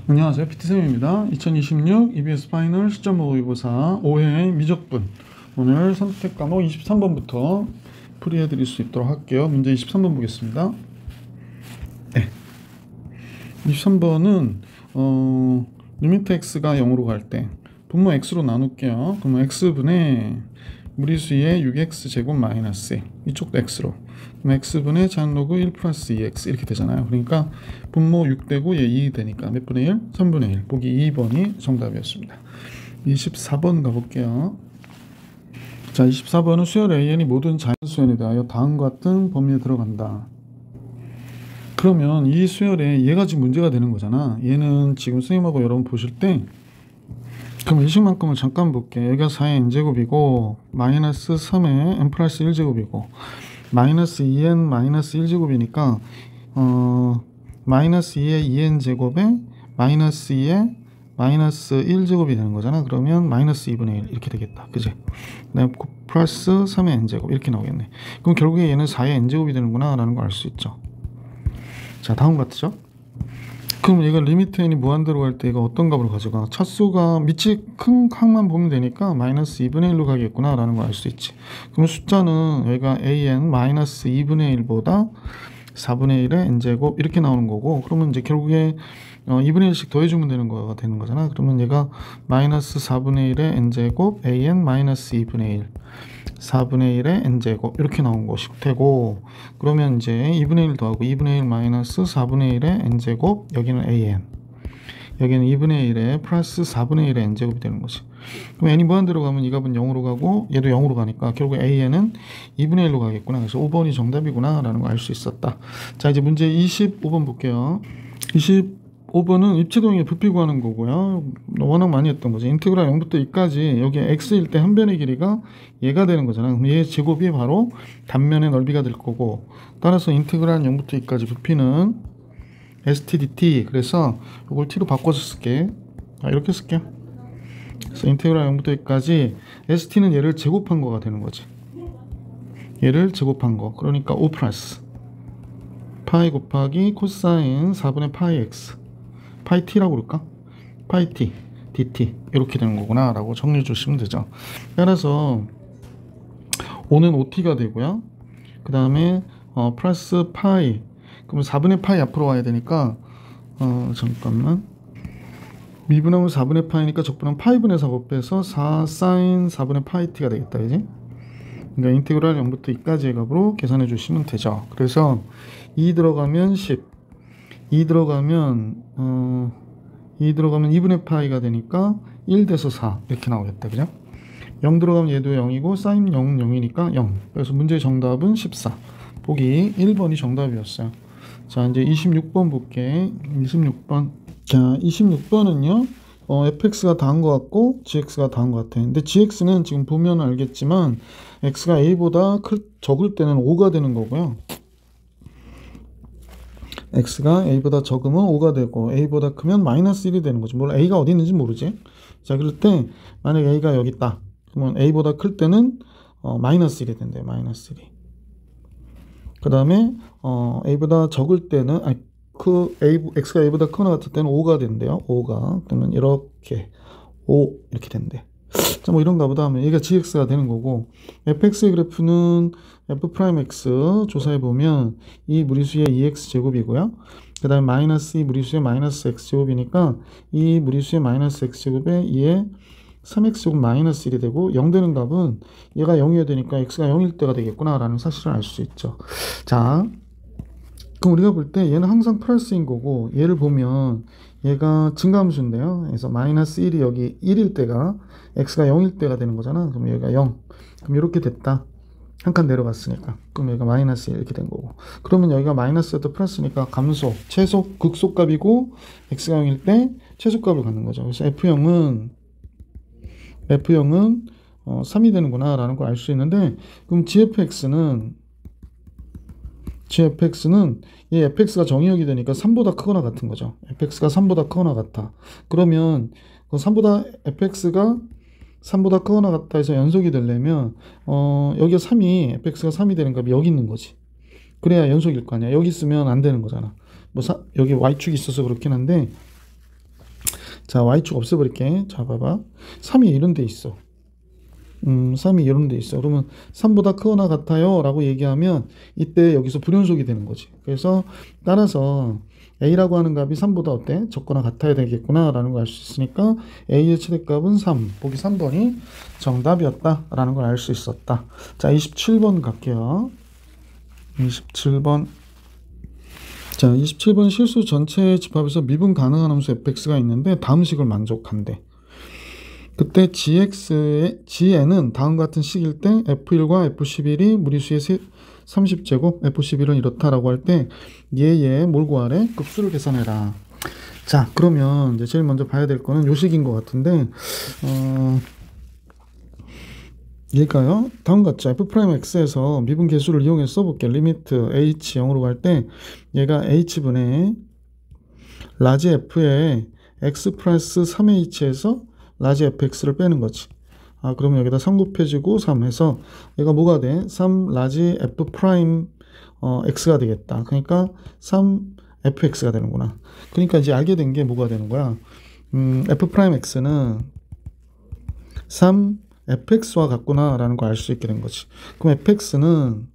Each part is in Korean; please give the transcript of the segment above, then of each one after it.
안녕하세요. PT쌤입니다. 2026 EBS 파이널 시점 모의고사 5회 미적분 오늘 선택 과목 23번부터 풀이해 드릴 수 있도록 할게요. 문제 23번 보겠습니다. 네. 23번은 리미트 x가 0으로 갈 때 분모 x로 나눌게요. 그러면 x분의 무리수의 6x 제곱 마이너스 이쪽도 x로, 그럼 x분의 잔로그 1 플러스 2x 이렇게 되잖아요. 그러니까 분모 6 되고 얘 2 되니까 몇 분의 1? 3분의 1. 보기 2번이 정답이었습니다. 24번 가볼게요. 자, 24번은 수열 AN이 모든 자연수연에 대하여 다음과 같은 범위에 들어간다. 그러면 이 수열에 얘가 지금 문제가 되는 거잖아. 얘는 지금 선생님하고 여러분 보실 때, 그럼 일식만큼을 잠깐 볼게. 여기가 4의 n제곱이고 마이너스 3의 n 플러스 1제곱이고 마이너스 2n 마이너스 1제곱이니까 마이너스 2의 2n제곱에 마이너스 2의 마이너스 1제곱이 되는 거잖아. 그러면 마이너스 2분의 1 이렇게 되겠다. 그지? 플러스 3의 n제곱 이렇게 나오겠네. 그럼 결국에 얘는 4의 n제곱이 되는구나 라는 걸 알 수 있죠. 자, 다음 같죠? 그럼 얘가 리미트 n이 무한대로 갈 때 얘가 어떤 값을 가져가? 차수가 밑이 큰 값만 보면 되니까 마이너스 2분의 1로 가겠구나 라는 걸 알 수 있지. 그럼 숫자는 여기가 an 마이너스 2분의 1보다 4분의 1의 n제곱 이렇게 나오는 거고, 그러면 이제 결국에 2분의 1씩 더해주면 되는 거가 되는 거잖아. 그러면 얘가 마이너스 4분의 1의 n제곱 an 마이너스 2분의 1 4분의 1의 n제곱 이렇게 나온 것이 되고, 그러면 이제 2분의 1 더하고 2분의 1 마이너스 4분의 1의 n제곱, 여기는 an, 여기는 2분의 1에 플러스 4분의 1의 n제곱이 되는 거지. 그럼 n이 무한대로 가면 이 값은 0으로 가고 얘도 0으로 가니까 결국 an은 2분의 1로 가겠구나. 그래서 5번이 정답이구나 라는 걸 알 수 있었다. 자, 이제 문제 25번 볼게요. 25번은 입체도형의 부피 구하는 거고요. 워낙 많이 했던 거지. 인테그랄 0부터 2까지 여기 x일 때 한 변의 길이가 얘가 되는 거잖아. 그럼 얘 제곱이 바로 단면의 넓이가 될 거고, 따라서 인테그랄 0부터 2까지 부피는 stdt, 그래서 이걸 t로 바꿔서 쓸게. 이렇게 쓸게. 그래서 인테그랄 0부터 2까지 st는 얘를 제곱한 거가 되는 거지. 얘를 제곱한 거. 그러니까 5 플러스 파이 곱하기 코사인 4분의 파이 x, 파이 t라고 그럴까? 파이 t dt 이렇게 되는 거구나 라고 정리해 주시면 되죠. 따라서 5는 5t가 되고요. 그 다음에 플러스 파이, 그러면 4분의 파이 앞으로 와야 되니까 잠깐만, 미분하면 4분의 파이니까 적분하면 파이분의 4 곱해서 4 사인 4분의 파이 t가 되겠다. 그지? 그러니까 인테그랄 0부터 2까지의 값으로 계산해 주시면 되죠. 그래서 2 들어가면 10, 2 들어가면 2분의 파이가 되니까 1 돼서 4 이렇게 나오겠다. 그죠? 0 들어가면 얘도 0이고 사인 0, 0이니까 0. 그래서 문제의 정답은 14. 보기 1번이 정답이었어요. 자, 이제 26번 볼게. 26번. 자, 26번은요. fx가 다한 것 같고 gx가 다한 것 같아. 근데 gx는 지금 보면 알겠지만 x가 a보다 적을 때는 5가 되는 거고요. x가 a보다 적으면 5가 되고 a보다 크면 마이너스 1이 되는 거죠. 물론 a가 어디 있는지 모르지. 자, 그럴 때 만약 a가 여기 있다. 그러면 a보다 클 때는 마이너스 1이 된대요. 마이너스 1이. 그 다음에 a보다 적을 때는 x가 a보다 크거나 같을 때는 5가 된대요. 5가. 그러면 이렇게 5 이렇게 된대. 자, 뭐 이런가 보다 하면 얘가 gx가 되는 거고, fx의 그래프는 f'x 조사해 보면 이 무리수의 2x 제곱이고요. 그 다음에 마이너스 이 무리수의 마이너스 x 제곱이니까 이 무리수의 마이너스 x 제곱에 2의 3x 제곱 마이너스 1이 되고, 0 되는 값은 얘가 0이어야 되니까 x가 0일 때가 되겠구나 라는 사실을 알 수 있죠. 자, 그럼 우리가 볼 때 얘는 항상 플러스인 거고, 얘를 보면 얘가 증가함수인데요. 그래서 마이너스 1이 여기 1일 때가 x가 0일 때가 되는 거잖아. 그럼 얘가 0. 그럼 이렇게 됐다. 한 칸 내려갔으니까. 그럼 여기가 마이너스 1 이렇게 된 거고. 그러면 여기가 마이너스에도 플러스니까 감소, 최소, 극소값이고 x가 0일 때 최소값을 갖는 거죠. 그래서 F형은 3이 되는구나 라는 걸 알 수 있는데, 그럼 gfx는 이 fx가 정의역이 되니까 3보다 크거나 같은 거죠. fx가 3보다 크거나 같아. 그러면 fx가 3보다 크거나 같다 해서 연속이 되려면 여기가 3이 fx가 3이 되는 값이 여기 있는 거지. 그래야 연속일 거 아니야. 여기 있으면 안 되는 거잖아. 여기 y축이 있어서 그렇긴 한데, 자, y축 없애버릴게. 자, 봐봐. 3이 이런 데 있어. 3이 이런 데 있어. 그러면 3보다 크거나 같아요 라고 얘기하면 이때 여기서 불연속이 되는 거지. 그래서 따라서 a라고 하는 값이 3보다 어때? 적거나 같아야 되겠구나 라는 걸 알 수 있으니까 a의 최대값은 3. 보기 3번이 정답이었다 라는 걸 알 수 있었다. 자, 27번 갈게요. 27번. 자, 27번 실수 전체 집합에서 미분 가능한 함수 fx가 있는데 다음 식을 만족한대. 그때 gn은 다음 같은 식일 때 f1과 f11이 무리수의 30제곱, f11은 이렇다라고 할 때 얘의 뭘 구하래? 급수를 계산해라. 자, 그러면 이제 제일 먼저 봐야 될 거는 요 식인 것 같은데 얘가요 다음 같죠. f'x에서 미분 계수를 이용해서 써볼게. 리미트 h 0으로 갈 때 얘가 h분의 라지 f에 x 플러스 3h에서 라지 fx를 빼는 거지. 아, 그러면 여기다 3 곱해지고 3 해서 얘가 뭐가 돼? 3 라지 f 프라임 x가 되겠다. 그러니까 3 fx가 되는구나. 그러니까 이제 알게 된 게 뭐가 되는 거야? f 프라임 x는 3 fx와 같구나 라는 걸 알 수 있게 된 거지. 그럼 fx는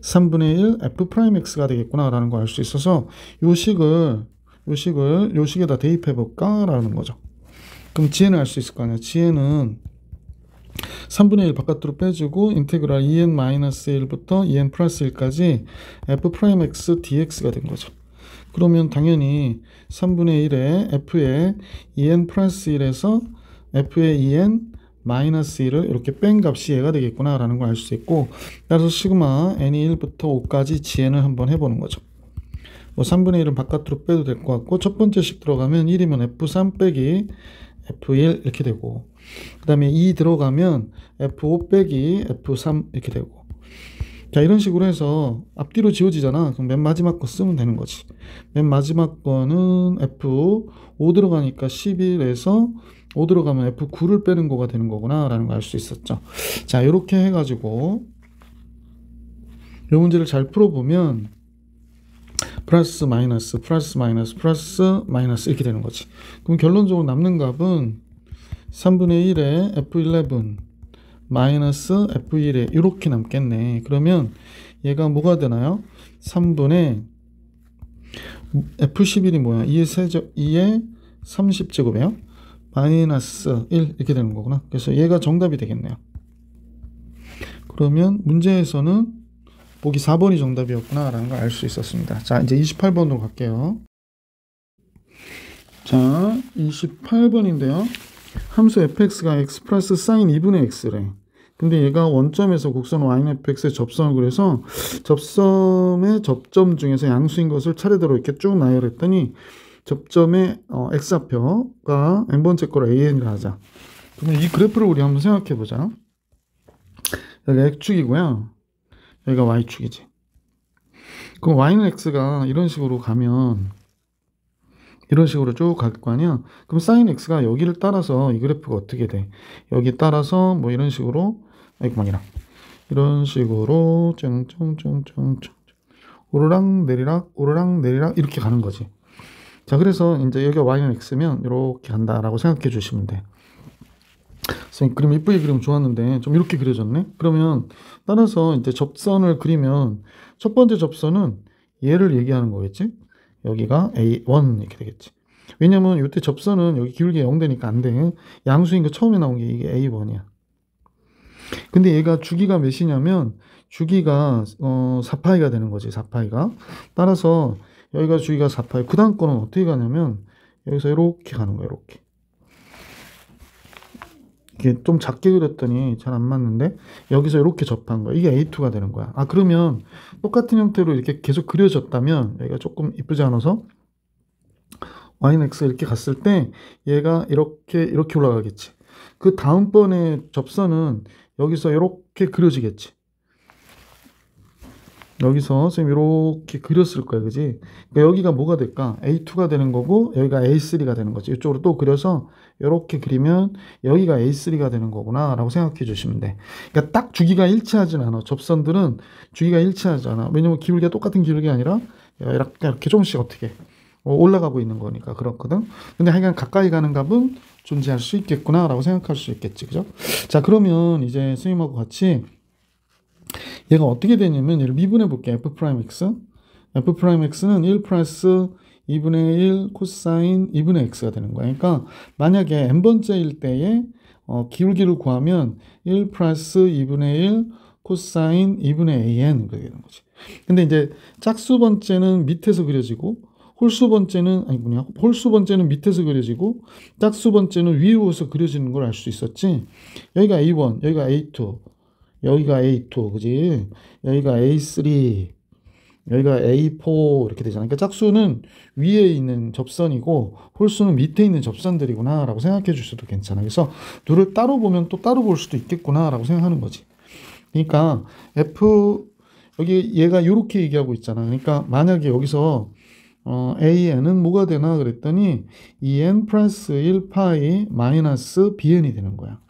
3분의 1 f 프라임 x가 되겠구나 라는 걸 알 수 있어서 요 식에다 대입해 볼까 라는 거죠. 그럼 gn을 알 수 있을 거 아니야. gn은 3분의 1 바깥으로 빼주고 인테그랄 en-1부터 en 플러스 1까지 f 프라임 x dx가 된 거죠. 그러면 당연히 3분의 1에 f의 en 플러스 1에서 f의 en 마이너스 1을 이렇게 뺀 값이 얘가 되겠구나 라는 걸 알 수 있고, 따라서 시그마 n이 1부터 5까지 gn을 한번 해보는 거죠. 뭐 3분의 1은 바깥으로 빼도 될 것 같고, 첫 번째 식 들어가면 1이면 f3 빼기 f1 이렇게 되고, 그 다음에 2 들어가면 f5 빼기 f3 이렇게 되고. 자, 이런 식으로 해서 앞뒤로 지워지잖아. 그럼 맨 마지막 거 쓰면 되는 거지. 맨 마지막 거는 f5 들어가니까 11에서 5 들어가면 f9를 빼는 거가 되는 거구나 라는 걸 알 수 있었죠. 자, 이렇게 해가지고 이 문제를 잘 풀어보면 플러스 마이너스 플러스 마이너스 플러스 마이너스 이렇게 되는 거지. 그럼 결론적으로 남는 값은 3분의 1에 f11 마이너스 f1에 이렇게 남겠네. 그러면 얘가 뭐가 되나요? 3분의 f11이 뭐야? 2의 30제곱이에요. 마이너스 1 이렇게 되는 거구나. 그래서 얘가 정답이 되겠네요. 그러면 문제에서는 보기 4번이 정답이었구나 라는 걸 알 수 있었습니다. 자, 이제 28번으로 갈게요. 자, 28번인데요. 함수 fx가 x 플러스 사인 2분의 x래. 근데 얘가 원점에서 곡선 yfx의 접선을 그려서 접점의 접점 중에서 양수인 것을 차례대로 이렇게 쭉 나열했더니 접점의 x좌표가 n번째 거로 an이라 하자. 그러면 이 그래프를 우리 한번 생각해 보자. 여기가 x축이고요. 여기가 y축이지. 그럼 y는 x가 이런 식으로 가면 이런 식으로 쭉 갈 거 아니야. 그럼 sin x가 여기를 따라서 이 그래프가 어떻게 돼? 여기 따라서 뭐 이런 식으로 이런 식으로 쫑쫑쫑쫑쫑 오르락 내리락 오르락 내리락 이렇게 가는 거지. 자, 그래서 이제 여기가 y는 x면 이렇게 간다라고 생각해 주시면 돼. 선생님 그림 이쁘게 그리면 좋았는데 좀 이렇게 그려졌네. 그러면 따라서 이제 접선을 그리면 첫 번째 접선은 얘를 얘기하는 거겠지. 여기가 A1 이렇게 되겠지. 왜냐면 이때 접선은 여기 기울기가 0 되니까 안 돼. 양수인 거 처음에 나온 게 이게 A1이야. 근데 얘가 주기가 몇이냐면 주기가 4파이가 되는 거지. 4파이가. 따라서 여기가 주기가 4파이. 그 다음 거는 어떻게 가냐면 여기서 이렇게 가는 거야. 이렇게. 이게 좀 작게 그렸더니 잘 안 맞는데 여기서 이렇게 접한 거야. 이게 A2가 되는 거야. 아, 그러면 똑같은 형태로 이렇게 계속 그려졌다면 여기가 조금 이쁘지 않아서 y는 x 이렇게 갔을 때 얘가 이렇게 올라가겠지. 그 다음번에 접선은 여기서 이렇게 그려지겠지. 여기서 선생님 이렇게 그렸을 거야, 그지? 그러니까 여기가 뭐가 될까? A2가 되는 거고 여기가 A3가 되는 거지. 이쪽으로 또 그려서 이렇게 그리면 여기가 A3가 되는 거구나 라고 생각해 주시면 돼. 그러니까 딱 주기가 일치하진 않아. 접선들은 주기가 일치하지 않아. 왜냐면 기울기가 똑같은 기울기가 아니라 이렇게 조금씩 어떻게 올라가고 있는 거니까 그렇거든. 근데 하여간 가까이 가는 값은 존재할 수 있겠구나 라고 생각할 수 있겠지. 그죠? 자, 그러면 이제 선생님하고 같이 얘가 어떻게 되냐면 얘를 미분해 볼게. f 프라임 x. f 프라임 x는 1 플러스 2분의 1 코사인 2분의 x가 되는 거야. 그러니까 만약에 n번째일 때에 기울기를 구하면 1 플러스 2분의 1 코사인 2분의 an 그렇게 되는 거지. 근데 이제 짝수 번째는 밑에서 그려지고 홀수 번째는 홀수 번째는 밑에서 그려지고 짝수 번째는 위에서 그려지는 걸 알 수 있었지. 여기가 A1, 여기가 A2, 여기가 A2, 그지? 여기가 A3, 여기가 A4 이렇게 되잖아. 그러니까 짝수는 위에 있는 접선이고 홀수는 밑에 있는 접선들이구나 라고 생각해 주셔도 괜찮아. 그래서 둘을 따로 보면 또 따로 볼 수도 있겠구나 라고 생각하는 거지. 그러니까 F 여기 얘가 이렇게 얘기하고 있잖아. 그러니까 만약에 여기서 AN은 뭐가 되나 그랬더니 EN 플러스 1 파이 마이너스 BN이 되는 거야.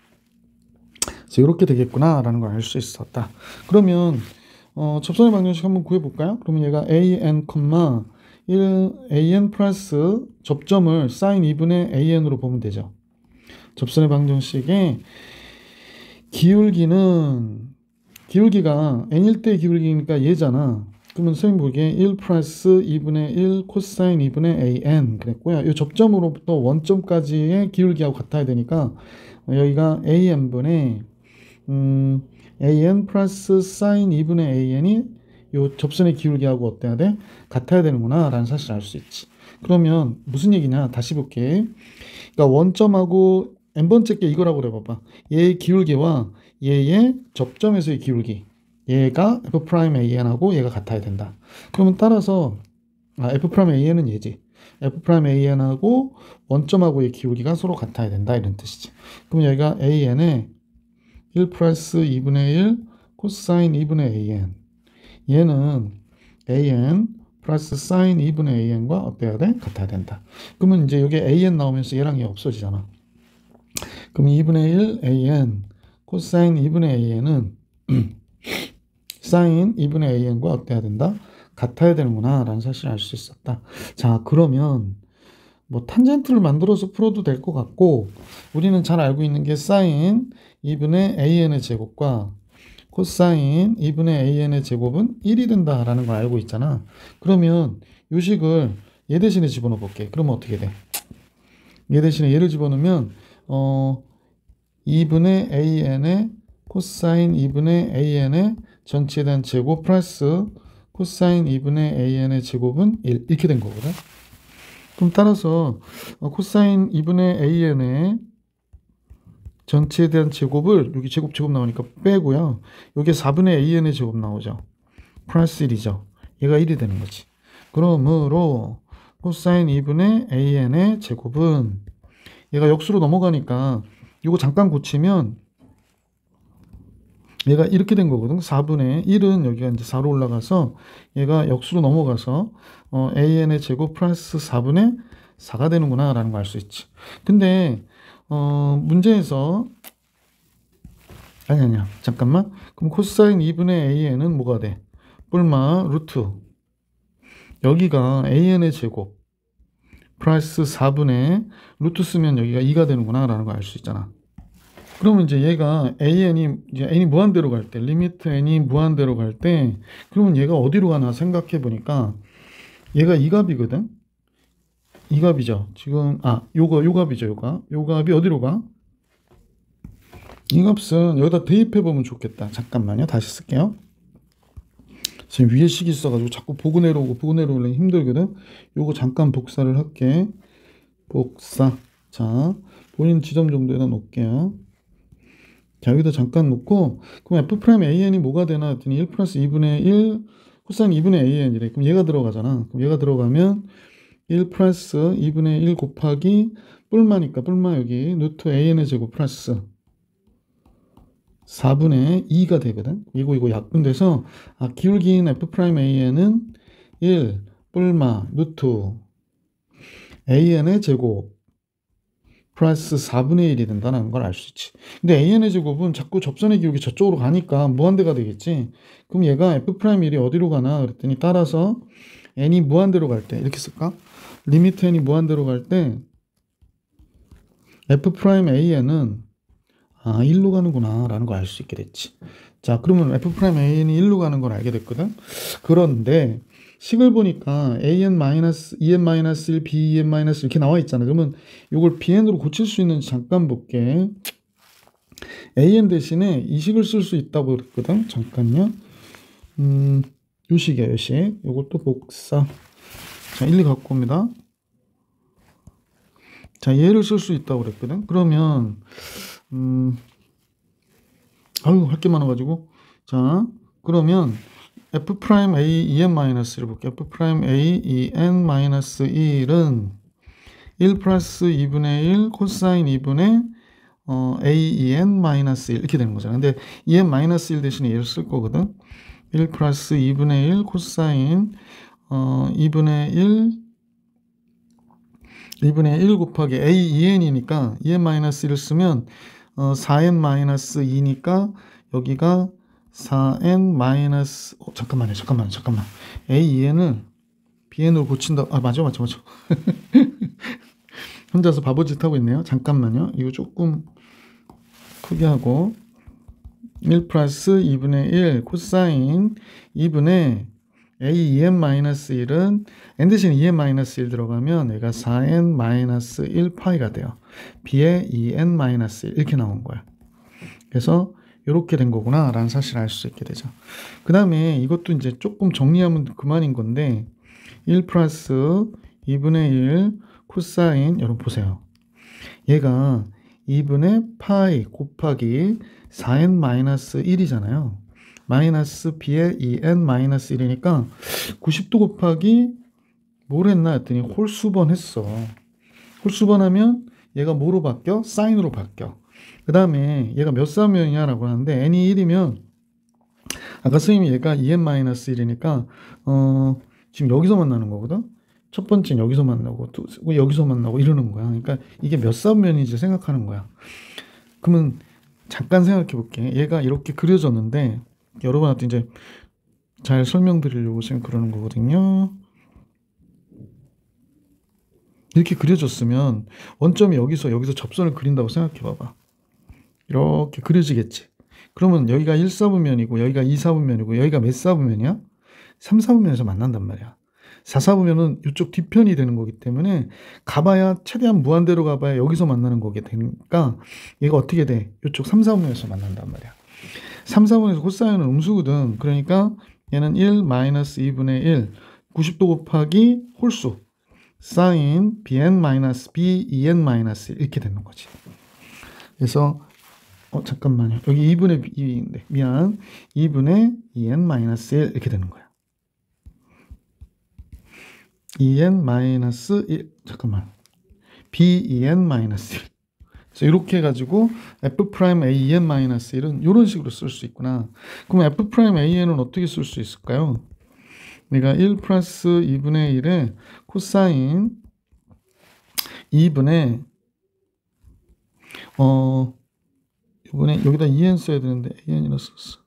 그래서 이렇게 되겠구나 라는 걸 알 수 있었다. 그러면 접선의 방정식 한번 구해볼까요? 그러면 얘가 AN, 1 AN 플러스 접점을 사인 2분의 AN으로 보면 되죠. 접선의 방정식에 기울기가 n일 때 기울기니까 얘잖아. 그러면 선생님 보기에 1 플러스 2분의 1 코사인 2분의 AN 그랬고요. 이 접점으로부터 원점까지의 기울기하고 같아야 되니까 여기가 AN분의 AN 플러스 사인 2분의 AN이 이 접선의 기울기하고 어때야 돼? 같아야 되는구나 라는 사실을 알 수 있지. 그러면 무슨 얘기냐? 다시 볼게. 그러니까 원점하고 n번째 게 이거라고 그래 봐봐. 얘의 기울기와 얘의 접점에서의 기울기. 얘가 F'AN하고 얘가 같아야 된다. 그러면 따라서 F'AN은 얘지. F'AN하고 원점하고의 기울기가 서로 같아야 된다 이런 뜻이지. 그럼 여기가 AN에 1 플러스 2분의 1 코사인 2분의 AN. 얘는 AN 플러스 사인 2분의 AN과 어때야 돼? 같아야 된다. 그러면 이제 여기 AN 나오면서 얘랑 얘 없어지잖아. 그럼 2분의 1 AN 코사인 2분의 AN은 사인 2분의 AN과 어때야 된다? 같아야 되는구나 라는 사실을 알 수 있었다. 자, 그러면 뭐 탄젠트를 만들어서 풀어도 될 것 같고 우리는 잘 알고 있는 게 사인 2분의 AN의 제곱과 코사인 2분의 AN의 제곱은 1이 된다라는 걸 알고 있잖아. 그러면 요 식을 얘 대신에 집어넣어 볼게. 그러면 어떻게 돼? 얘 대신에 얘를 집어넣으면 2분의 AN의 코사인 2분의 AN의 전체에 대한 제곱 플러스 코사인 2분의 AN의 제곱은 1 이렇게 된 거거든. 그럼 따라서 코사인 2분의 AN의 전체에 대한 제곱을 여기 제곱 나오니까 빼고요. 여기 4분의 AN의 제곱 나오죠. 플러스 1이죠. 얘가 1이 되는 거지. 그러므로 코사인 2분의 AN의 제곱은 얘가 역수로 넘어가니까 이거 잠깐 고치면 얘가 이렇게 된 거거든. 4분의 1은 여기가 이제 4로 올라가서 얘가 역수로 넘어가서 AN의 제곱 플러스 4분의 4가 되는구나 라는 걸 알 수 있지. 근데 문제에서 아니야 잠깐만. 그럼 코사인 2분의 AN은 뭐가 돼? 뿔마 루트 여기가 AN의 제곱 플러스 4분의 루트 쓰면 여기가 2가 되는구나 라는 걸 알 수 있잖아. 그러면 이제 얘가 n이 무한대로 갈 때, 리미트 n이 무한대로 갈 때, 그러면 얘가 어디로 가나 생각해 보니까 얘가 이 값이거든. 이 값이죠. 지금 요 값이죠. 요 값이 어디로 가? 이 값은 여기다 대입해 보면 좋겠다. 잠깐만요. 다시 쓸게요. 지금 위에 식이 있어가지고 자꾸 보고 내려오려면 힘들거든. 요거 잠깐 복사를 할게. 복사. 자, 본인 지점 정도에다 놓을게요. 자, 여기다 잠깐 놓고, 그럼 F'AN이 뭐가 되나 했더니 1 플러스 2분의 1 코사인 2분의 AN이래. 그럼 얘가 들어가잖아. 그럼 얘가 들어가면 1 플러스 2분의 1 곱하기 뿔마니까 뿔마 여기 루트 AN의 제곱 플러스 4분의 2가 되거든. 이거 약분돼서 기울기인 F'AN은 1 뿔마 루트 AN의 제곱 플러스 4분의 1이 된다는 걸 알 수 있지. 근데 AN의 제곱은 자꾸 접선의 기울기 저쪽으로 가니까 무한대가 되겠지. 그럼 얘가 F'L이 어디로 가나 그랬더니 따라서 n이 무한대로 갈 때 이렇게 쓸까? 리미트 n이 무한대로 갈 때 f'An은 1로 가는구나 라는 걸 알 수 있게 됐지. 자, 그러면 f'An이 1로 가는 걸 알게 됐거든. 그런데 식을 보니까 en-1, ben-1 이렇게 나와 있잖아. 그러면 이걸 bn으로 고칠 수 있는지 잠깐 볼게. an 대신에 이 식을 쓸 수 있다고 그랬거든. 잠깐요. 요 식이야, 요 식. 요것도 복사. 자, 1, 2 갖고 옵니다. 자, 얘를 쓸 수 있다고 그랬거든. 그러면 할 게 많아가지고. 자, 그러면 f'A en-1을 볼게요. f'A en-1은 1 플러스 2분의 1 코사인 2분의 A en-1 이렇게 되는 거잖아. 근데 en-1 대신에 얘를 쓸 거거든. 1 플러스 2분의 1 코사인 2분의 1 곱하기 A-en이니까 en-1을 쓰면 4n-2니까 여기가 4n- 잠깐만. A-en을 bn으로 고친다. 맞아. 혼자서 바보짓 하고 있네요. 잠깐만요. 이거 조금 크게 하고 1 플러스 2분의 1 코사인 2분의 A en-1은 n 대신 en-1 들어가면 얘가 4n-1 파이가 돼요. b의 en-1 이렇게 나온 거야. 그래서 이렇게 된 거구나 라는 사실을 알 수 있게 되죠. 그 다음에 이것도 이제 조금 정리하면 그만인 건데 1 플러스 2분의 1 코사인 여러분 보세요. 얘가 2분의 파이 곱하기 4n-1이잖아요. 마이너스 b의 2n-1이니까 90도 곱하기 뭘 했나 했더니 홀수번 했어. 홀수번 하면 얘가 뭐로 바뀌어? 사인으로 바뀌어. 그 다음에 얘가 몇 사분면이냐라고 하는데 n이 1이면 아까 선생님이 얘가 2n-1이니까 지금 여기서 만나는 거거든. 첫 번째는 여기서 만나고 여기서 만나고 이러는 거야. 그러니까 이게 몇 사분면인지 생각하는 거야. 그러면 잠깐 생각해 볼게. 얘가 이렇게 그려졌는데 여러분한테 이제 잘 설명드리려고 지금 그러는 거거든요. 이렇게 그려졌으면 원점이 여기서 접선을 그린다고 생각해 봐봐. 이렇게 그려지겠지. 그러면 여기가 1사분면이고 여기가 2사분면이고 여기가 몇 사분면이야? 3사분면에서 만난단 말이야. 4사분면은 이쪽 뒤편이 되는 거기 때문에 가봐야 최대한 무한대로 가봐야 여기서 만나는 거게 되니까 얘가 어떻게 돼? 이쪽 3사분면에서 만난단 말이야. 3사분면에서 코사인은 음수거든. 그러니까 얘는 1 마이너스 2분의 1 90도 곱하기 홀수 사인 bn-b2n-1 이렇게 되는 거지. 그래서 잠깐만요. 여기 2분의 2인데 미안. 2분의 2n-1 이렇게 되는 거야. 2n-1 잠깐만. b2n-1 그래서 이렇게 해가지고 f'A en-1은 이런 식으로 쓸 수 있구나. 그럼 f'A는 어떻게 쓸 수 있을까요? 내가 1 플러스 2분의 1에 코사인 2분의 이번에 여기다 2n 써야 되는데 an이라 썼어.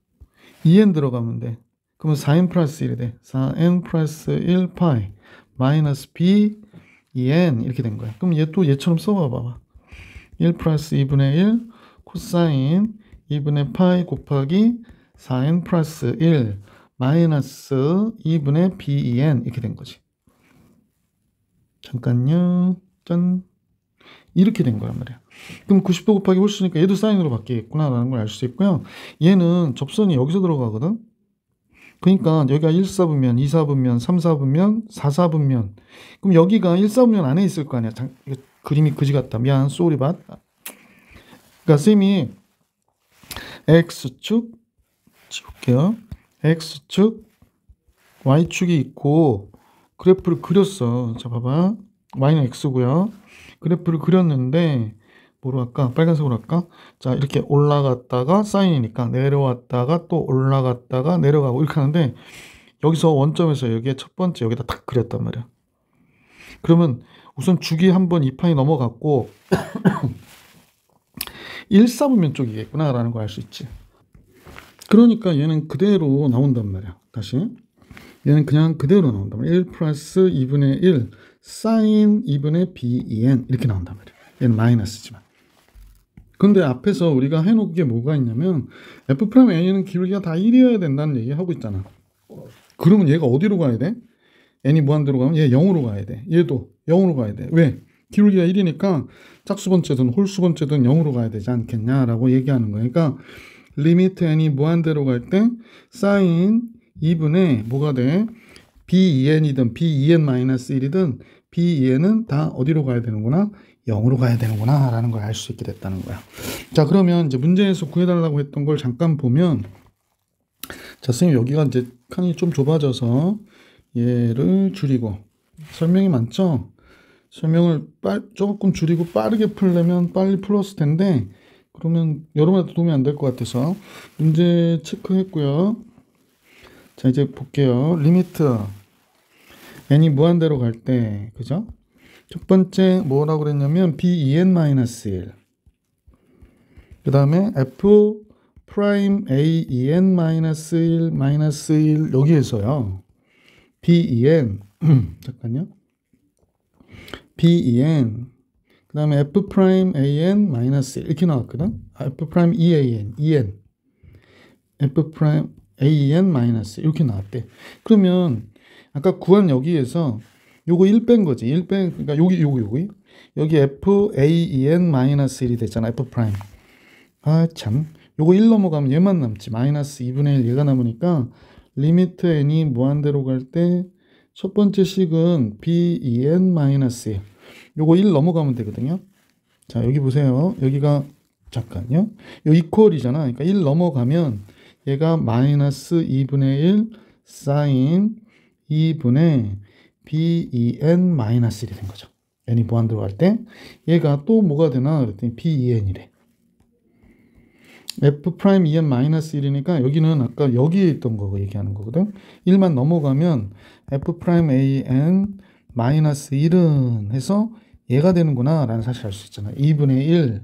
2n 들어가면 돼. 그러면 4n 플러스 1이 돼. 4n 플러스 1 파이 마이너스 b 2n 이렇게 된 거야. 그럼 얘 또 얘처럼 써봐봐. 1 플러스 2분의 1 코사인 2분의 파이 곱하기 4n 플러스 1 마이너스 2분의 b2n 이렇게 된 거지. 잠깐요. 짠. 이렇게 된 거란 말이야. 그럼 90도 곱하기 홀수니까 얘도 사인으로 바뀌겠구나 라는 걸 알 수 있고요. 얘는 접선이 여기서 들어가거든. 그러니까 여기가 1사분면, 2사분면, 3사분면, 4사분면. 그럼 여기가 1사분면 안에 있을 거 아니야. 그림이 그지 같다. 미안. 쏘리밭. 그러니까 쌤이 X축 지울게요. X축, Y축이 있고 그래프를 그렸어. 자, 봐봐. Y는 X고요. 그래프를 그렸는데 뭐로 할까? 빨간색으로 할까? 자, 이렇게 올라갔다가 사인이니까 내려왔다가 또 올라갔다가 내려가고 이렇게 하는데 여기서 원점에서 여기에 첫 번째 여기다 딱 그렸단 말이야. 그러면 우선 주기 한번 2판이 넘어갔고 1사분면 쪽이겠구나 라는 걸 알 수 있지. 그러니까 얘는 그대로 나온단 말이야. 다시 얘는 그냥 그대로 나온단 말이야. 1 플러스 2분의 1 sin 2분의 ben 이렇게 나온단 말이에요. 얘는 마이너스지만. 근데 앞에서 우리가 해놓은 게 뭐가 있냐면 f'n은 기울기가 다 1이어야 된다는 얘기 하고 있잖아. 그러면 얘가 어디로 가야 돼? n이 무한대로 가면 얘 0으로 가야 돼. 얘도 0으로 가야 돼. 왜? 기울기가 1이니까 짝수번째든 홀수번째든 0으로 가야 되지 않겠냐라고 얘기하는 거니까 리미트 n이 무한대로 갈 때 sin 2분의 뭐가 돼? b2n이든 b2n-1이든 b2n은 다 어디로 가야 되는구나? 0으로 가야 되는구나 라는 걸 알 수 있게 됐다는 거야. 자, 그러면 이제 문제에서 구해달라고 했던 걸 잠깐 보면, 자, 선생님 여기가 이제 칸이 좀 좁아져서 얘를 줄이고, 설명이 많죠? 설명을 조금 줄이고 빠르게 풀려면 빨리 풀었을 텐데, 그러면 여러분한테 도움이 안 될 것 같아서 문제 체크했고요. 자, 이제 볼게요. 리미트 n이 무한대로 갈 때, 그죠? 첫 번째 뭐라고 그랬냐면 ben-1, 그 다음에 f 프라임 aen-1 1 여기에서요 ben 잠깐요, ben 그 다음에 f 프라임 an-1 이렇게 나왔거든. f 프라임 en f 프라임 an-1 이렇게 나왔대. 그러면 아까 구한 여기에서 요거 1 뺀 거지. 1 뺀, 그러니까 여기 f-aen-1이 됐잖아. f 프라임. 아, 참. 요거 1 넘어가면 얘만 남지. 마이너스 2분의 1 얘가 남으니까 리미트 n이 무한대로 갈 때 첫 번째 식은 ben-1. 요거 1 넘어가면 되거든요. 자, 여기 보세요. 여기가 잠깐요. 요 이퀄이잖아. 그러니까 1 넘어가면 얘가 마이너스 2분의 1 sin 2분의 ben-1이 된 거죠. n이 무한대로 갈 때 얘가 또 뭐가 되나 그랬더니 ben-이래. f'-en-1이니까 여기는 아까 여기에 있던 거 얘기하는 거거든. 1만 넘어가면 f'-an-1은 해서 얘가 되는구나 라는 사실을 알 수 있잖아. 2분의 1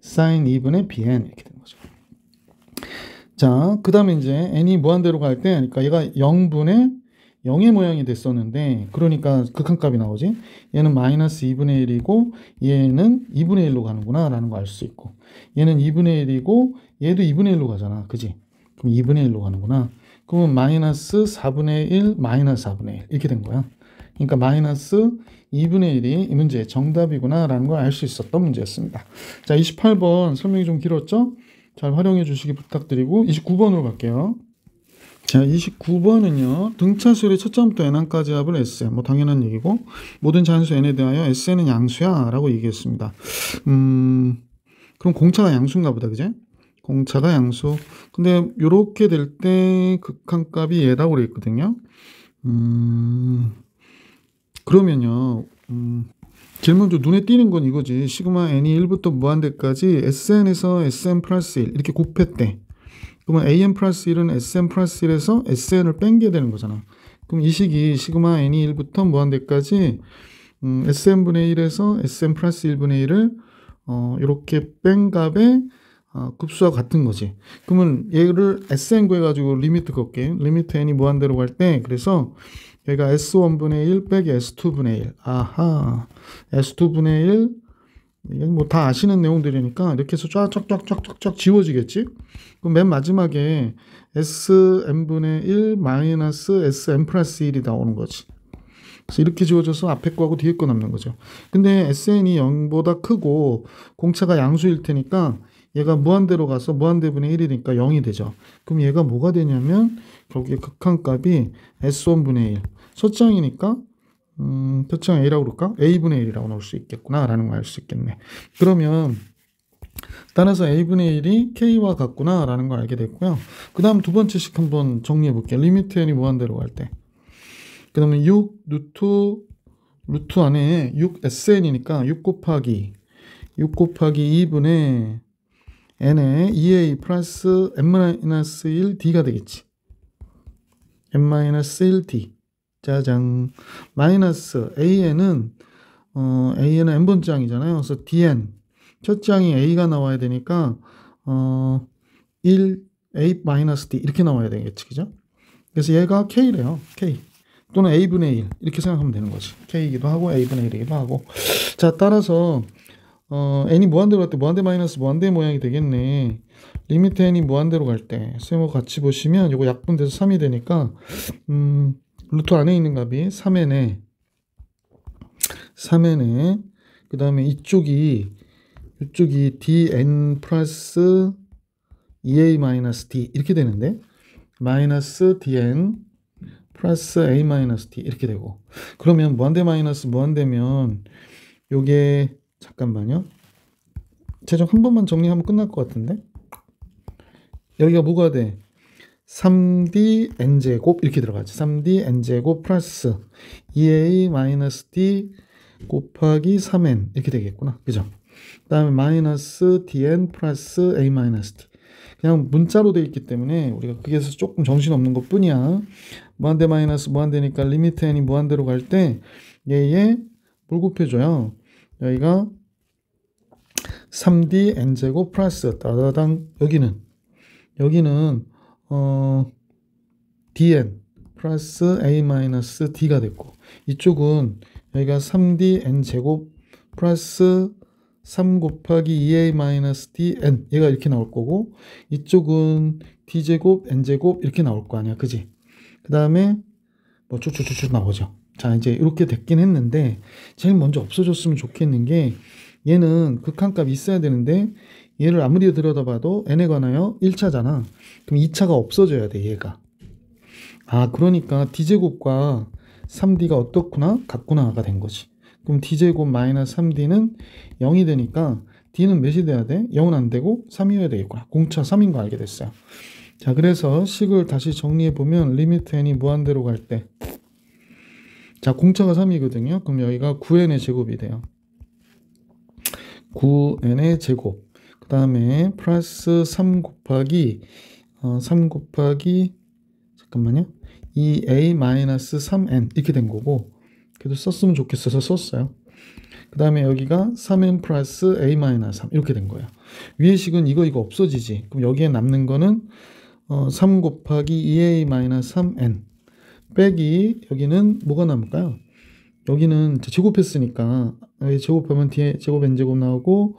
sin 2분의 bn 이렇게 되는 거죠. 자, 그 다음에 이제 n이 무한대로 갈 때, 그러니까 얘가 0분의 0의 모양이 됐었는데, 그러니까 극한값이 나오지. 얘는 마이너스 2분의 1이고 얘는 2분의 1로 가는구나 라는 거 알 수 있고, 얘는 2분의 1이고 얘도 2분의 1로 가잖아. 그지? 그럼 2분의 1로 가는구나. 그러면 마이너스 4분의 1 마이너스 4분의 1 이렇게 된 거야. 그러니까 마이너스 2분의 1이 이 문제의 정답이구나 라는 걸 알 수 있었던 문제였습니다. 자, 28번 설명이 좀 길었죠? 잘 활용해 주시기 부탁드리고 29번으로 갈게요. 자, 29번은요. 등차수열의 첫 자부터 n항까지 합을 sn. 뭐 당연한 얘기고, 모든 자연수 n에 대하여 sn은 양수야 라고 얘기했습니다. 그럼 공차가 양수인가 보다. 그제? 공차가 양수. 근데 요렇게 될 때 극한값이 얘라고 그랬거든요. 그러면요. 제일 먼저 눈에 띄는 건 이거지. 시그마 n이 1부터 무한대까지 sn에서 sn 플러스 1 이렇게 곱했대. 그러면 an 플러스 1은 sn 플러스 1에서 sn을 뺀게 되는 거잖아. 그럼 이 식이 시그마 n이 1부터 무한대까지 sn분의 1에서 sn 플러스 1분의 1을 이렇게 뺀 값의 급수와 같은 거지. 그러면 얘를 sn 구해가지고 리미트 걷게. 리미트 n이 무한대로 갈 때, 그래서 얘가 s1분의 1 빼기 s2분의 1. 아하. s2분의 1. 이게 뭐 다 아시는 내용들이니까 이렇게 해서 쫙쫙쫙쫙쫙 지워지겠지? 그럼 맨 마지막에 sn분의 1 마이너스 sn 플러스 1이 나오는 거지. 그래서 이렇게 지워져서 앞에 거하고 뒤에 거 남는 거죠. 근데 sn이 0보다 크고 공차가 양수일 테니까 얘가 무한대로 가서 무한대분의 1이니까 0이 되죠. 그럼 얘가 뭐가 되냐면 결국에 극한값이 s1분의 1. 첫장이니까 첫장 a라고 그럴까? a분의 1이라고 나올 수 있겠구나 라는 걸 알 수 있겠네. 그러면 따라서 a분의 1이 k와 같구나 라는 걸 알게 됐고요. 그 다음 두 번째 식 한번 정리해 볼게요. 리미트 n이 무한대로 갈 때. 그 다음에 6 루트 안에 6 sn이니까 6 곱하기 2분의 n에 2a 플러스 n-1 d가 되겠지. n-1d. 짜잔. 마이너스 an은 n번째 항이잖아요. 그래서 dn. 첫 장이 a가 나와야 되니까 1 a-d 이렇게 나와야 되겠지. 그죠? 그래서 얘가 k래요. k. 또는 a분의 1 이렇게 생각하면 되는 거지. k이기도 하고 a분의 1이기도 하고. 자, 따라서 n이 무한대로 갈 때 무한대 마이너스 무한대 모양이 되겠네. 리미트 n이 무한대로 갈 때 쌤하고 같이 보시면 요거 약분돼서 3이 되니까 루트 안에 있는 값이 3n에 그 다음에 이쪽이 dn 플러스 2a 마이너스 d 이렇게 되는데 마이너스 dn 플러스 a 마이너스 d 이렇게 되고, 그러면 무한대 마이너스 무한대면 요게 잠깐만요. 최종 한 번만 정리하면 끝날 것 같은데 여기가 뭐가 돼? 3d n제곱 이렇게 들어가지. 3d n제곱 플러스 2a 마이너스 d 곱하기 3n 이렇게 되겠구나. 그죠? 그 다음에 마이너스 dn 플러스 a 마이너스 d. 그냥 문자로 되어 있기 때문에 우리가 거기에서 조금 정신없는 것 뿐이야. 무한대 마이너스 무한대니까 리미트 n이 무한대로 갈 때 얘에 뭘 곱해줘요? 여기가 3d n제곱 플러스 따다당 여기는 dn 플러스 a 마이너스 d가 됐고, 이쪽은 여기가 3d n제곱 플러스 3 곱하기 2a 마이너스 dn 얘가 이렇게 나올 거고, 이쪽은 d제곱 n제곱 이렇게 나올 거 아니야. 그지? 그 다음에 뭐 쭉쭉쭉쭉 나오죠. 자, 이제 이렇게 됐긴 했는데 제일 먼저 없어졌으면 좋겠는 게 얘는 극한값 있어야 되는데 얘를 아무리 들여다봐도 n에 관하여 1차잖아. 그럼 2차가 없어져야 돼, 얘가. 아, 그러니까 d제곱과 3d가 어떻구나? 같구나가 된 거지. 그럼 d제곱 마이너스 3d는 0이 되니까 d는 몇이 돼야 돼? 0은 안 되고 3이어야 되겠구나. 공차 3인 거 알게 됐어요. 자, 그래서 식을 다시 정리해보면 리미트 n이 무한대로 갈 때, 자, 공차가 3이거든요. 그럼 여기가 9n의 제곱이 돼요. 9n의 제곱. 그 다음에 플러스 3 곱하기 잠깐만요. 2a 마이너스 3n 이렇게 된 거고, 그래도 썼으면 좋겠어서 썼어요. 그 다음에 여기가 3n 플러스 a 마이너스 3 이렇게 된 거예요. 위의 식은 이거 없어지지. 그럼 여기에 남는 거는 3 곱하기 2a 마이너스 3n 빼기 여기는 뭐가 남을까요? 여기는 제곱했으니까 제곱하면 뒤에 제곱 n제곱 나오고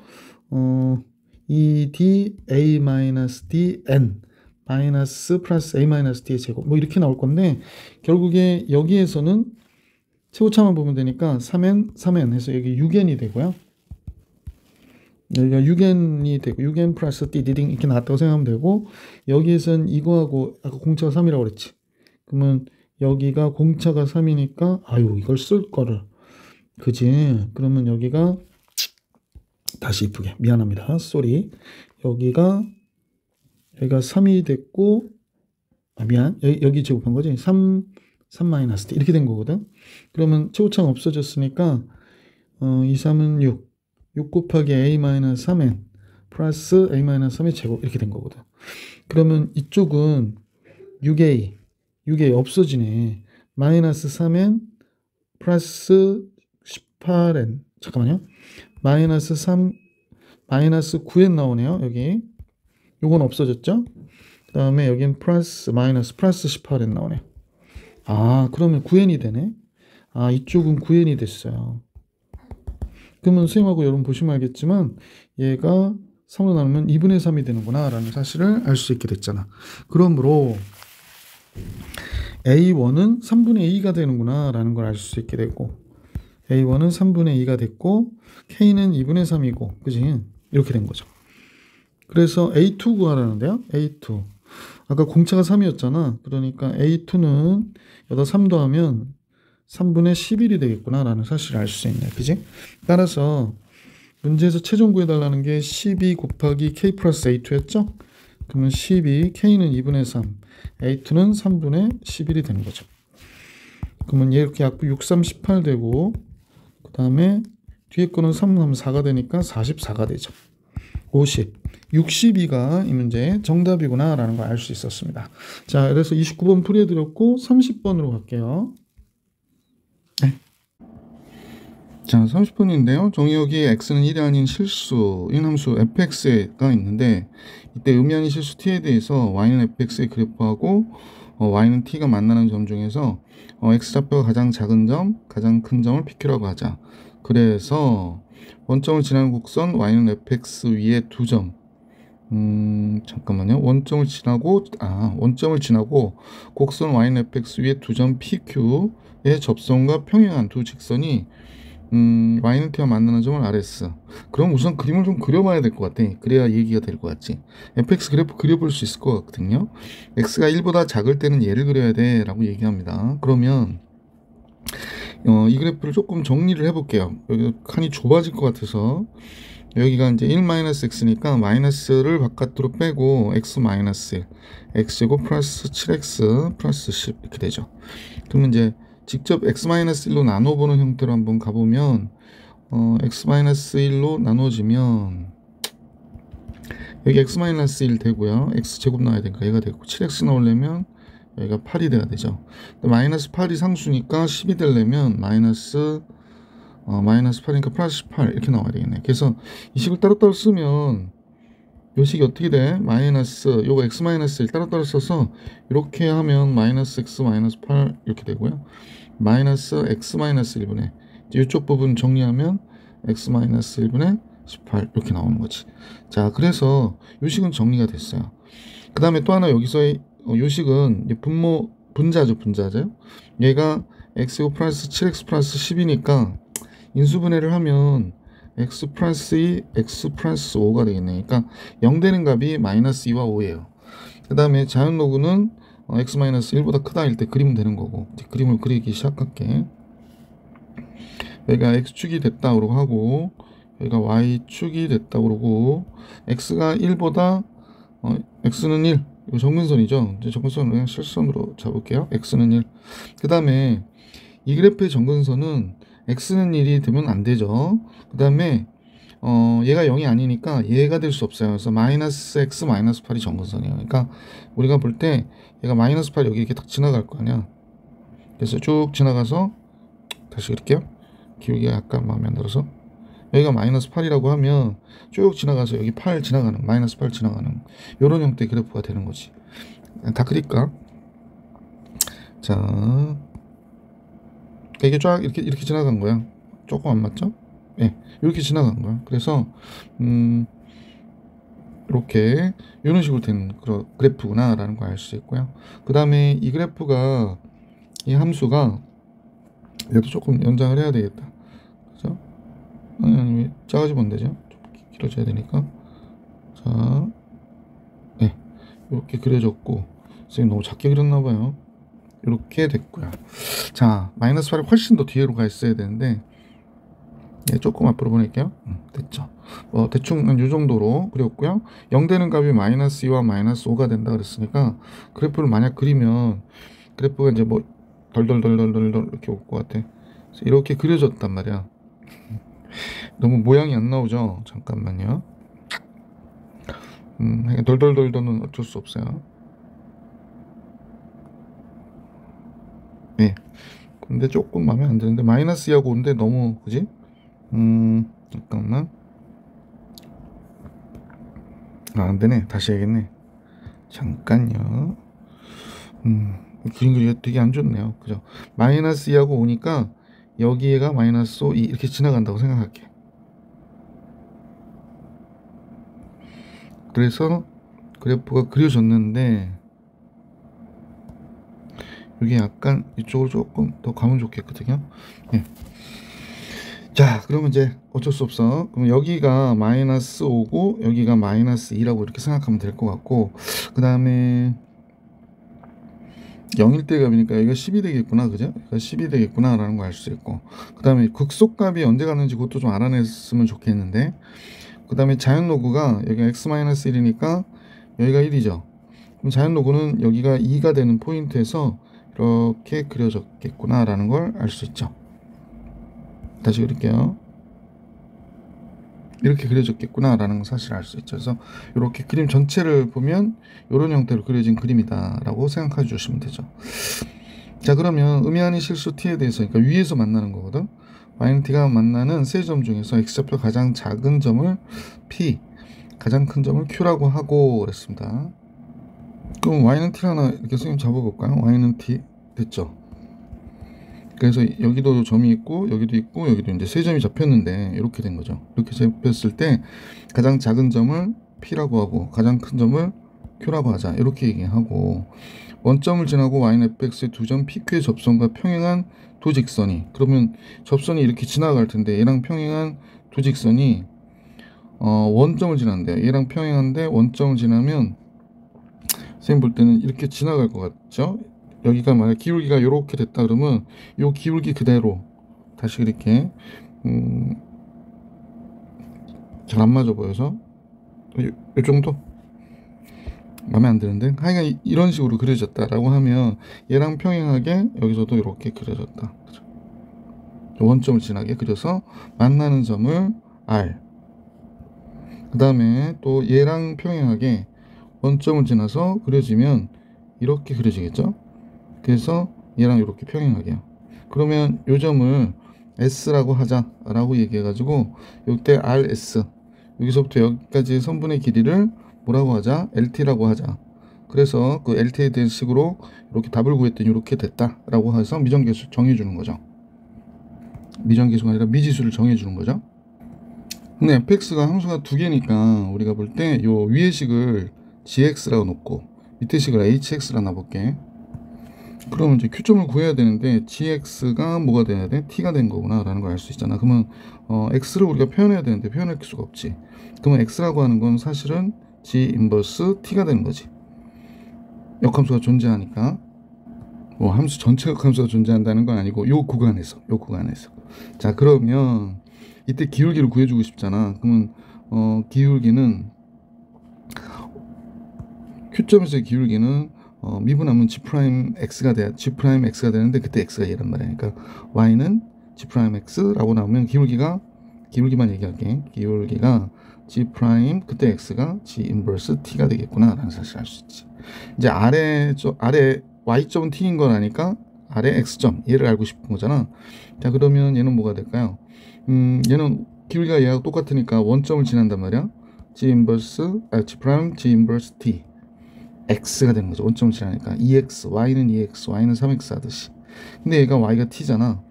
2d a 마이너스 dn 마이너스 플러스 a 마이너스 d의 제곱 뭐 이렇게 나올 건데, 결국에 여기에서는 최고차만 보면 되니까 3n 해서 여기 6n이 되고요. 여기가 6n이 되고 6n 플러스 띠디딩 이렇게 나왔다고 생각하면 되고, 여기에선 이거하고 아까 공차가 3이라고 그랬지. 그러면 여기가 공차가 3이니까 아유 이걸 쓸 거를, 그지? 그러면 여기가 다시 이쁘게 미안합니다. 쏘리. 여기가 3이 됐고, 미안, 여기 제곱한 거지. 3 마이너스 t 이렇게 된 거거든. 그러면 최고차가 없어졌으니까 2, 3은 6 곱하기 a 마이너스 3n 플러스 a 마이너스 3의 제곱 이렇게 된 거거든. 그러면 이쪽은 6a 없어지네. 마이너스 3n 플러스 18n 잠깐만요. 마이너스 9n 나오네요. 여기 요건 없어졌죠. 그 다음에 여긴 플러스 18n 나오네. 아, 그러면 9n이 되네. 아, 이쪽은 9n이 됐어요. 그러면 선생님하고 여러분 보시면 알겠지만 얘가 3으로 나누면 2분의 3이 되는구나 라는 사실을 알 수 있게 됐잖아. 그러므로 A1은 3분의 2가 되는구나 라는 걸 알 수 있게 됐고, A1은 3분의 2가 됐고 K는 2분의 3이고, 그지? 이렇게 된 거죠. 그래서 A2 구하라는데요. A2 아까 공차가 3이었잖아. 그러니까 A2는 여기다 3 더하면 3분의 11이 되겠구나 라는 사실을 알 수 있네. 그지? 따라서 문제에서 최종 구해달라는 게 12 곱하기 K 플러스 A2였죠? 그러면 12, K는 2분의 3, A2는 3분의 11이 되는 거죠. 그러면 얘 이렇게 약분 6, 3, 18 되고, 그 다음에 뒤에 거는 3 하면 4가 되니까 44가 되죠. 50. 62가 이 문제의 정답이구나 라는 걸 알 수 있었습니다. 자, 그래서 29번 풀이해드렸고 30번으로 갈게요. 네. 자, 30번인데요. 정의역이 x는 1이 아닌 실수인 함수 fx가 있는데, 이때 의미 아닌 실수 t에 대해서 y는 fx의 그래프하고 y는 t가 만나는 점 중에서 x좌표가 가장 작은 점, 가장 큰 점을 PQ라고 하자. 그래서 원점을 지나는 곡선 y는 fx 위에 2점. 잠깐만요. 원점을 지나고 곡선 y는 fx 위에 2점 PQ의 접선과 평행한 두 직선이 y는 t와 만나는 점을 RS. 그럼 우선 그림을 좀 그려봐야 될 것 같아. 그래야 얘기가 될 것 같지. fx 그래프 그려볼 수 있을 것 같거든요. x가 1보다 작을 때는 얘를 그려야 돼 라고 얘기합니다. 그러면 이 그래프를 조금 정리를 해볼게요. 여기 칸이 좁아질 것 같아서 여기가 이제 1-x니까 마이너스를 바깥으로 빼고 x-1 x제곱 플러스 7x 플러스 10 이렇게 되죠. 그러면 이제 직접 x-1로 나눠보는 형태로 한번 가보면 x-1로 나눠지면 여기 x-1 되고요. x제곱 나와야 되니까 얘가 되고 7x 나오려면 여기가 8이 돼야 되죠. 마이너스 8이 상수니까 10이 되려면 마이너스 8이니까 플러스 18 이렇게 나와야 되겠네. 그래서 이 식을 따로따로 쓰면 이 식이 어떻게 돼? 요거 x-1 따로따로 써서 이렇게 하면 마이너스 x 마이너스 8 이렇게 되고요. 마이너스 x 마이너스 1분의 이쪽 부분 정리하면 x 마이너스 1분의 18 이렇게 나오는 거지. 자, 그래서 이 식은 정리가 됐어요. 그 다음에 또 하나 여기서의 이 식은 분자죠. 얘가 x고 플러스 7x 플러스 10이니까 인수분해를 하면 x 플러스 2, x 플러스 5가 되겠네. 그러니까 0 되는 값이 마이너스 2와 5예요. 그 다음에 자연로그는 x 마이너스 1보다 크다 할 때 그리면 되는 거고, 이제 그림을 그리기 시작할게. 여기가 x축이 됐다 그러고 하고, 여기가 y축이 됐다 그러고, x가 1보다 x는 1, 이거 정근선이죠. 이제 정근선을 그냥 실선으로 잡을게요. x는 1. 그 다음에 이 그래프의 정근선은 x는 1이 되면 안 되죠. 그 다음에 얘가 0이 아니니까 얘가 될 수 없어요. 그래서 마이너스 x 마이너스 8이 정근선이에요. 그러니까 우리가 볼 때 얘가 마이너스 8 여기 이렇게 딱 지나갈 거 아니야. 그래서 쭉 지나가서 다시 그릴게요. 기울기가 약간 마음에 안 들어서 여기가 마이너스 8이라고 하면 쭉 지나가서 여기 8 지나가는 마이너스 8 지나가는 요런 형태의 그래프가 되는 거지. 다 그릴까? 자, 이게 쫙 이렇게 지나간 거야. 조금 안 맞죠? 네, 이렇게 지나간 거야. 그래서 이렇게 이런 식으로 된 그래프구나 라는 걸 알 수 있고요. 그 다음에 이 그래프가 이 함수가 얘도 조금 연장을 해야 되겠다. 그죠? 아니 작아지면 안 되죠? 좀 길어져야 되니까. 자, 네, 이렇게 그려졌고 선생님 너무 작게 그렸나 봐요. 이렇게 됐고요. 자, 마이너스 8이 훨씬 더 뒤로 가 있어야 되는데 조금 앞으로 보낼게요. 됐죠. 대충 이 정도로 그렸고요. 0 되는 값이 마이너스 2와 마이너스 5가 된다 그랬으니까 그래프를 만약 그리면 그래프가 이제 뭐 덜덜덜덜덜 이렇게 올 것 같아. 이렇게 그려졌단 말이야. 너무 모양이 안 나오죠? 잠깐만요. 덜덜덜덜은 어쩔 수 없어요. 네. 근데 조금 마음에 안 드는데 마이너스 2하고 온데 너무 그지? 잠깐만. 안 되네. 다시 해야겠네. 잠깐요. 그림 그리기가 되게 안 좋네요. 그죠? 마이너스 2하고 오니까 여기에가 마이너스 2 이렇게 지나간다고 생각할게. 그래서 그래프가 그려졌는데 여기 약간 이쪽으로 조금 더 가면 좋겠거든요. 네. 자, 그러면 이제 어쩔 수 없어. 그럼 여기가 마이너스 5고 여기가 마이너스 2라고 이렇게 생각하면 될 것 같고, 그 다음에 0일 때 값이니까 여기가 10이 되겠구나, 그죠? 여기가 10이 되겠구나 라는 거 알 수 있고, 그 다음에 극속값이 언제 가는지 그것도 좀 알아냈으면 좋겠는데, 그 다음에 자연로그가 여기가 x-1이니까 여기가 1이죠. 그럼 자연로그는 여기가 2가 되는 포인트에서 이렇게 그려졌겠구나 라는 걸 알 수 있죠. 다시 그릴게요. 이렇게 그려졌겠구나 라는 사실을 알 수 있죠. 그래서 이렇게 그림 전체를 보면 이런 형태로 그려진 그림이다 라고 생각해 주시면 되죠. 자, 그러면 의미 아닌 실수 t에 대해서, 그러니까 위에서 만나는 거거든. y는 t가 만나는 세 점 중에서 x좌표 가장 작은 점을 p, 가장 큰 점을 q라고 하고 그랬습니다. 그럼 y는 t 하나 이렇게 선생님 잡아볼까요? y는 t 됐죠. 그래서 여기도 점이 있고 여기도 있고 여기도 이제 세 점이 잡혔는데 이렇게 된 거죠. 이렇게 잡혔을 때 가장 작은 점을 p라고 하고 가장 큰 점을 q라고 하자, 이렇게 얘기하고, 원점을 지나고 y는 fx의 두 점 pq의 접선과 평행한 두 직선이, 그러면 접선이 이렇게 지나갈 텐데 얘랑 평행한 두 직선이 원점을 지난대요. 얘랑 평행한데 원점을 지나면 선생님 볼 때는 이렇게 지나갈 것 같죠? 여기가 만약 기울기가 이렇게 됐다 그러면 이 기울기 그대로 다시 이렇게 잘 안 맞아 보여서 이 정도 마음에 안 드는데, 하여간 이런 식으로 그려졌다라고 하면 얘랑 평행하게 여기서도 이렇게 그려졌다. 원점을 지나게 그려서 만나는 점을 R, 그 다음에 또 얘랑 평행하게 원점을 지나서 그려지면 이렇게 그려지겠죠. 그래서 얘랑 이렇게 평행하게요. 그러면 이 점을 S라고 하자라고 얘기해가지고 이때 RS, 여기서부터 여기까지 선분의 길이를 뭐라고 하자? LT라고 하자. 그래서 그 LT에 대한 식으로 이렇게 답을 구했더니 이렇게 됐다라고 해서 미정계수 정해주는 거죠. 미정계수가 아니라 미지수를 정해주는 거죠. 근데 fx가 함수가 두 개니까 우리가 볼 때 요 위의 식을 gx라고 놓고 밑에 식을 hx라 놔볼게. 그러면 이제 q점을 구해야 되는데 gx가 뭐가 돼야 돼? t가 된 거구나 라는 걸 알 수 있잖아. 그러면 x를 우리가 표현해야 되는데 표현할 수가 없지. 그러면 x라고 하는 건 사실은 g 인버스 t가 되는 거지. 역함수가 존재하니까. 뭐 함수 전체 역함수가 존재한다는 건 아니고 요 구간에서. 자, 그러면 이때 기울기를 구해주고 싶잖아. 그러면 기울기는 q점에서의 기울기는 미분하면 g'x가 돼야 g'x가 되는데 그때 x가 얘란 말이야. 그러니까 y는 g'x라고 나오면 기울기만 얘기할게. 기울기가 g' 그때 x가 g 인버스 t가 되겠구나 라는 사실을 알 수 있지. 이제 아래 y점은 t인 건 아니까 아래 x점 얘를 알고 싶은 거잖아. 자, 그러면 얘는 뭐가 될까요? 얘는 기울기가 얘하고 똑같으니까 원점을 지난단 말이야. g 인버스 t x가 되는 거죠. 원점을 지나니까 2x, y는 2x, y는 3x 하듯이. 근데 얘가 y가 t잖아.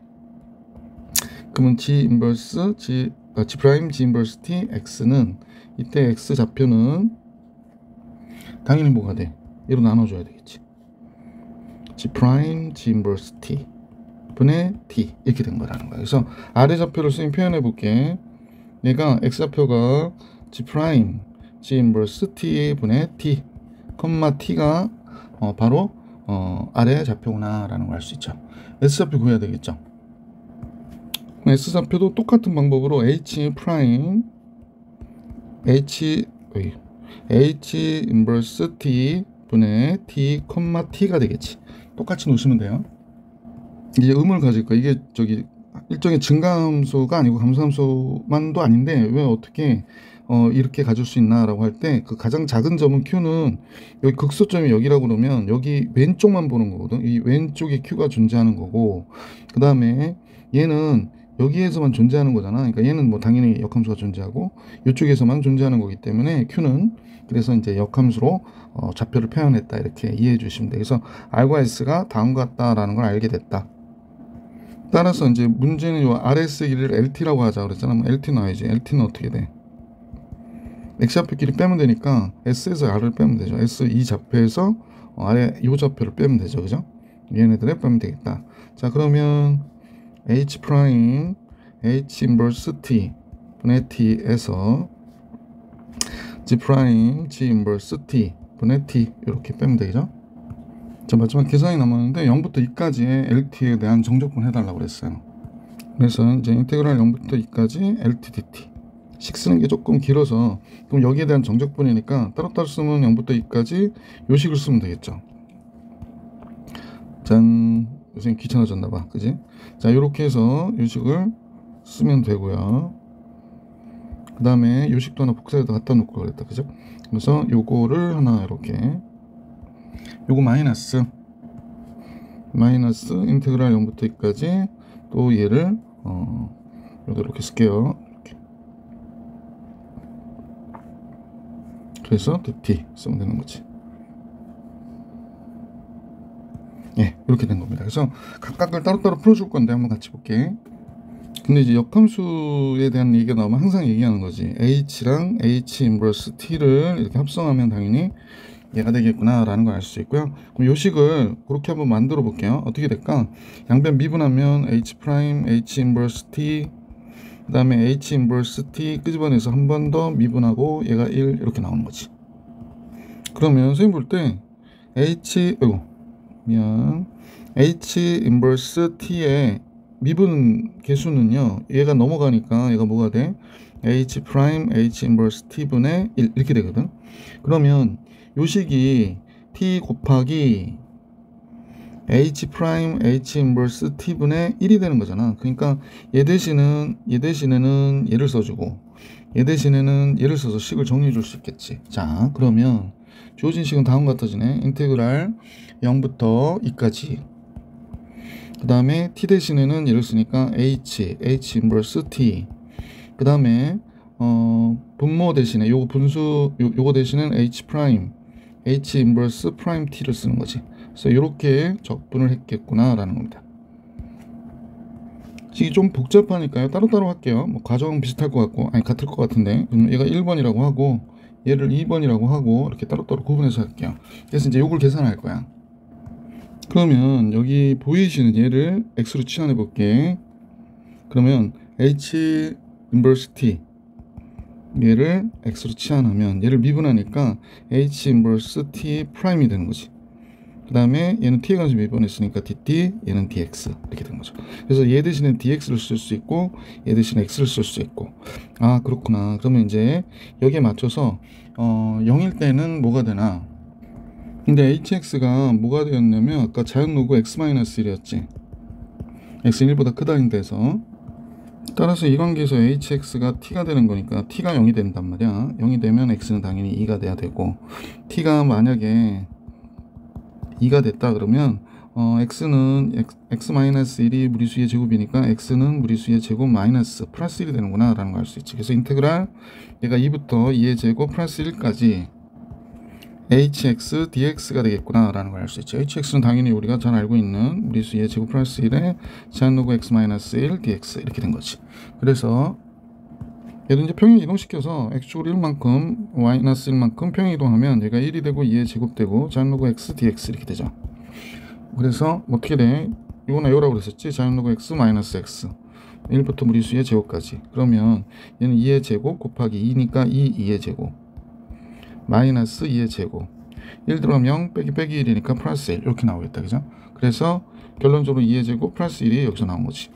그러면 g 인버스 g 인버스 t x는 이때 x 좌표는 당연히 뭐가 돼? 얘로 나눠줘야 되겠지. g 인버스 t 분의 t 이렇게 된 거라는 거야. 그래서 아래 좌표를 선생님 표현해 볼게. 얘가 x 좌표가 g 인버스 t 분의 t t가 바로 아래 좌표구나 라는 걸 알 수 있죠. S좌표 구해야 되겠죠. S좌표도 똑같은 방법으로 H 인버스 T 분의 T, T가 되겠지. 똑같이 놓으시면 돼요. 이제 의문을 가질 거야. 이게 일종의 증가함수가 아니고 감소함수만도 아닌데 왜 어떻게 이렇게 가질 수 있나 라고 할 때 그 가장 작은 점은 q는 여기 극소점이 여기라고 그러면 여기 왼쪽만 보는 거거든. 이 왼쪽에 q가 존재하는 거고, 그 다음에 얘는 여기에서만 존재하는 거잖아. 그러니까 얘는 뭐 당연히 역함수가 존재하고 이쪽에서만 존재하는 거기 때문에 q는, 그래서 이제 역함수로 좌표를 표현했다 이렇게 이해해 주시면 돼. 그래서 r과 s가 다음과 같다라는 걸 알게 됐다. 따라서 이제 문제는 요 RS 길이를 LT라고 하자 그랬잖아. LT 나와야지. LT는 어떻게 돼? X좌표 길이 빼면 되니까 S에서 R을 빼면 되죠. S 이 좌표에서 아래 이 좌표를 빼면 되죠. 그죠? 얘네들을 빼면 되겠다. 자, 그러면 H 인버스 T 분의 T에서 G 인버스 T 분의 T 이렇게 빼면 되죠. 자, 마지막 계산이 남았는데 0부터 2까지의 LT에 대한 정적분 해달라고 그랬어요. 그래서 이제 인테그랄 0부터 2까지 LT dt 식 쓰는 게 조금 길어서, 그럼 여기에 대한 정적분이니까 따로따로 쓰면 0부터 2까지 요 식을 쓰면 되겠죠. 짠, 요새 귀찮아졌나봐, 그지? 자, 이렇게 해서 요 식을 쓰면 되고요. 그 다음에 요 식도 하나 복사해서 갖다 놓고 그랬다, 그죠? 그래서 요거를 하나 이렇게, 요거 마이너스 인테그랄 0부터 2까지 또 얘를 여기 이렇게 쓸게요. 이렇게. 그래서 dt 쓰면 되는 거지. 예, 이렇게 된 겁니다. 그래서 각각을 따로따로 풀어줄 건데 한번 같이 볼게. 근데 이제 역함수에 대한 얘기가 나오면 항상 얘기하는 거지. h랑 h 인버스 t를 이렇게 합성하면 당연히 얘가 되겠구나 라는 걸 알 수 있고요. 그럼 요식을 그렇게 한번 만들어 볼게요. 어떻게 될까? 양변 미분하면 h 프라임 h 인버스 t 그 다음에 h 인버스 t 끄집어내서 한 번 더 미분하고 얘가 1 이렇게 나오는 거지. 그러면 선생님 볼 때 h 인버스 t의 미분 개수는요, 얘가 넘어가니까 얘가 뭐가 돼? h 프라임 h 인버스 t 분의 1 이렇게 되거든. 그러면 요식이 t 곱하기 h 프라임 h 인버스 t 분의 1이 되는 거잖아. 그러니까 얘 대신에는 얘를 써주고 얘 대신에는 얘를 써서 식을 정리해 줄 수 있겠지. 자, 그러면 주어진 식은 다음과 같아지네. 인테그랄 0부터 2까지. 그 다음에 t 대신에는 얘를 쓰니까 h 인버스 t. 그 다음에 분모 대신에 요거 분수 요거 대신에는 h 프라임 h 인버스 프라임 t를 쓰는 거지. 그래서 이렇게 적분을 했겠구나 라는 겁니다. 이게 좀 복잡하니까요, 따로따로 할게요. 뭐 과정은 비슷할 것 같고, 아니 같을 것 같은데, 그럼 얘가 1번이라고 하고 얘를 2번이라고 하고 이렇게 따로따로 구분해서 할게요. 그래서 이제 요걸 계산할 거야. 그러면 여기 보이시는 얘를 x로 치환해 볼게. 그러면 h 인버스 t 얘를 x로 치환하면 얘를 미분하니까 h 인버스 t 프라임이 되는 거지. 그 다음에 얘는 t에 관해서 미분했으니까 dt, 얘는 dx 이렇게 된 거죠. 그래서 얘 대신에 dx를 쓸 수 있고 얘 대신에 x를 쓸 수 있고. 아, 그렇구나. 그러면 이제 여기에 맞춰서 0일 때는 뭐가 되나? 근데 hx가 뭐가 되었냐면 아까 자연로그 x-1이었지. x는 1보다 크다는 데서, 따라서 이 관계에서 hx가 t가 되는 거니까 t가 0이 된단 말이야. 0이 되면 x는 당연히 2가 돼야 되고, t가 만약에 2가 됐다 그러면 x는 x-1이 무리수의 제곱이니까 x는 무리수의 제곱 마이너스 플러스 1이 되는구나 라는 걸 알 수 있지. 그래서 인테그랄 얘가 2부터 2의 제곱 플러스 1까지 hx dx가 되겠구나 라는 걸 알 수 있죠. hx는 당연히 우리가 잘 알고 있는 무리수의 제곱 플러스 1에 제한로그 x-1 dx 이렇게 된 거지. 그래서 얘도 이제 평행 이동시켜서 x축으로 1만큼 마이너스 1만큼 평행 이동하면 얘가 1이 되고 2의 제곱되고 제한로그 x dx 이렇게 되죠. 그래서 어떻게 돼? 이거나 이거라고 그랬었지. 제한로그 x 마이너스 x 1부터 무리수의 제곱까지. 그러면 얘는 2의 제곱 곱하기 2니까 2의 제곱 마이너스 2의 제곱 1 들어가면 0 빼기 1이니까 플러스 1 이렇게 나오겠다. 그죠? 그래서 결론적으로 2의 제곱 플러스 1이 여기서 나온 거지.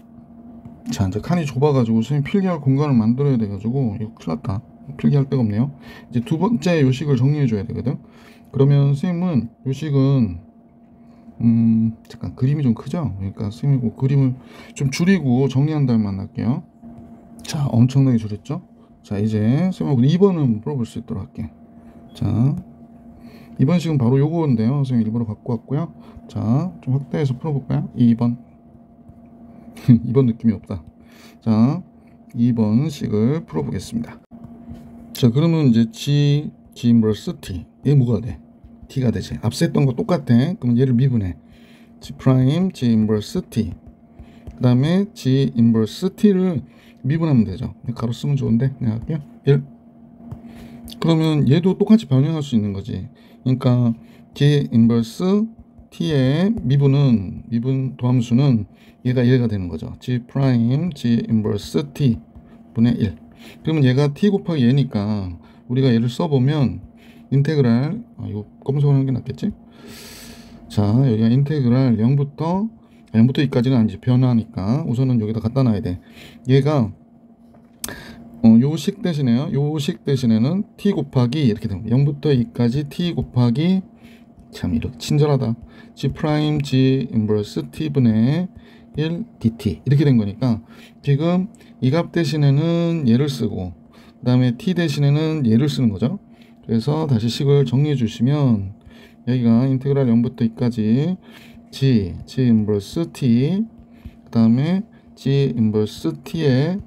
자, 이제 칸이 좁아가지고 선생님 필기할 공간을 만들어야 돼가지고 이거 큰일 났다. 필기할 데가 없네요. 이제 두 번째 요식을 정리해 줘야 되거든. 그러면 선생님은 요식은 잠깐 그림이 좀 크죠? 그러니까 선생님이 그림을 좀 줄이고 정리한 다음에 만날게요. 자, 엄청나게 줄였죠? 자, 이제 선생님하고 2번을 풀어볼 수 있도록 할게. 자, 이번 식은 바로 요거인데요. 선생님 일부러 갖고 왔고요. 자, 좀 확대해서 풀어볼까요? 2번 2번 느낌이 없다. 자, 2번 식을 풀어보겠습니다. 자, 그러면 이제 g 인버스 t 얘 뭐가 돼? t가 되지. 앞서 했던 거 똑같아. 그러면 얘를 미분해. g 프라임 g 인버스 t 그 다음에 g 인버스 t를 미분하면 되죠. 가로 쓰면 좋은데 내가 할게요. 1. 그러면 얘도 똑같이 변형할 수 있는 거지. 그러니까 g 인버스 t의 미분 도함수는 얘가 되는 거죠. g 프라임 g 인버스 t 분의 1. 그러면 얘가 t 곱하기 얘니까 우리가 얘를 써보면 인테그랄 이거 검은색으로 하는 게 낫겠지? 자, 여기가 인테그랄 0부터 2까지는 아니지. 변화니까 우선은 여기다 갖다 놔야 돼. 얘가 요식 대신에요. 요식 대신에는 t 곱하기 이렇게 됩니다. 0부터 2까지 t 곱하기, 참 이렇게 친절하다. g 프라임 g 인버스 t 분의 1 dt 이렇게 된 거니까 지금 이 값 대신에는 얘를 쓰고 그 다음에 t 대신에는 얘를 쓰는 거죠. 그래서 다시 식을 정리해 주시면 여기가 인테그랄 0부터 2까지 g 인버스 t 그 다음에 g 인버스 t의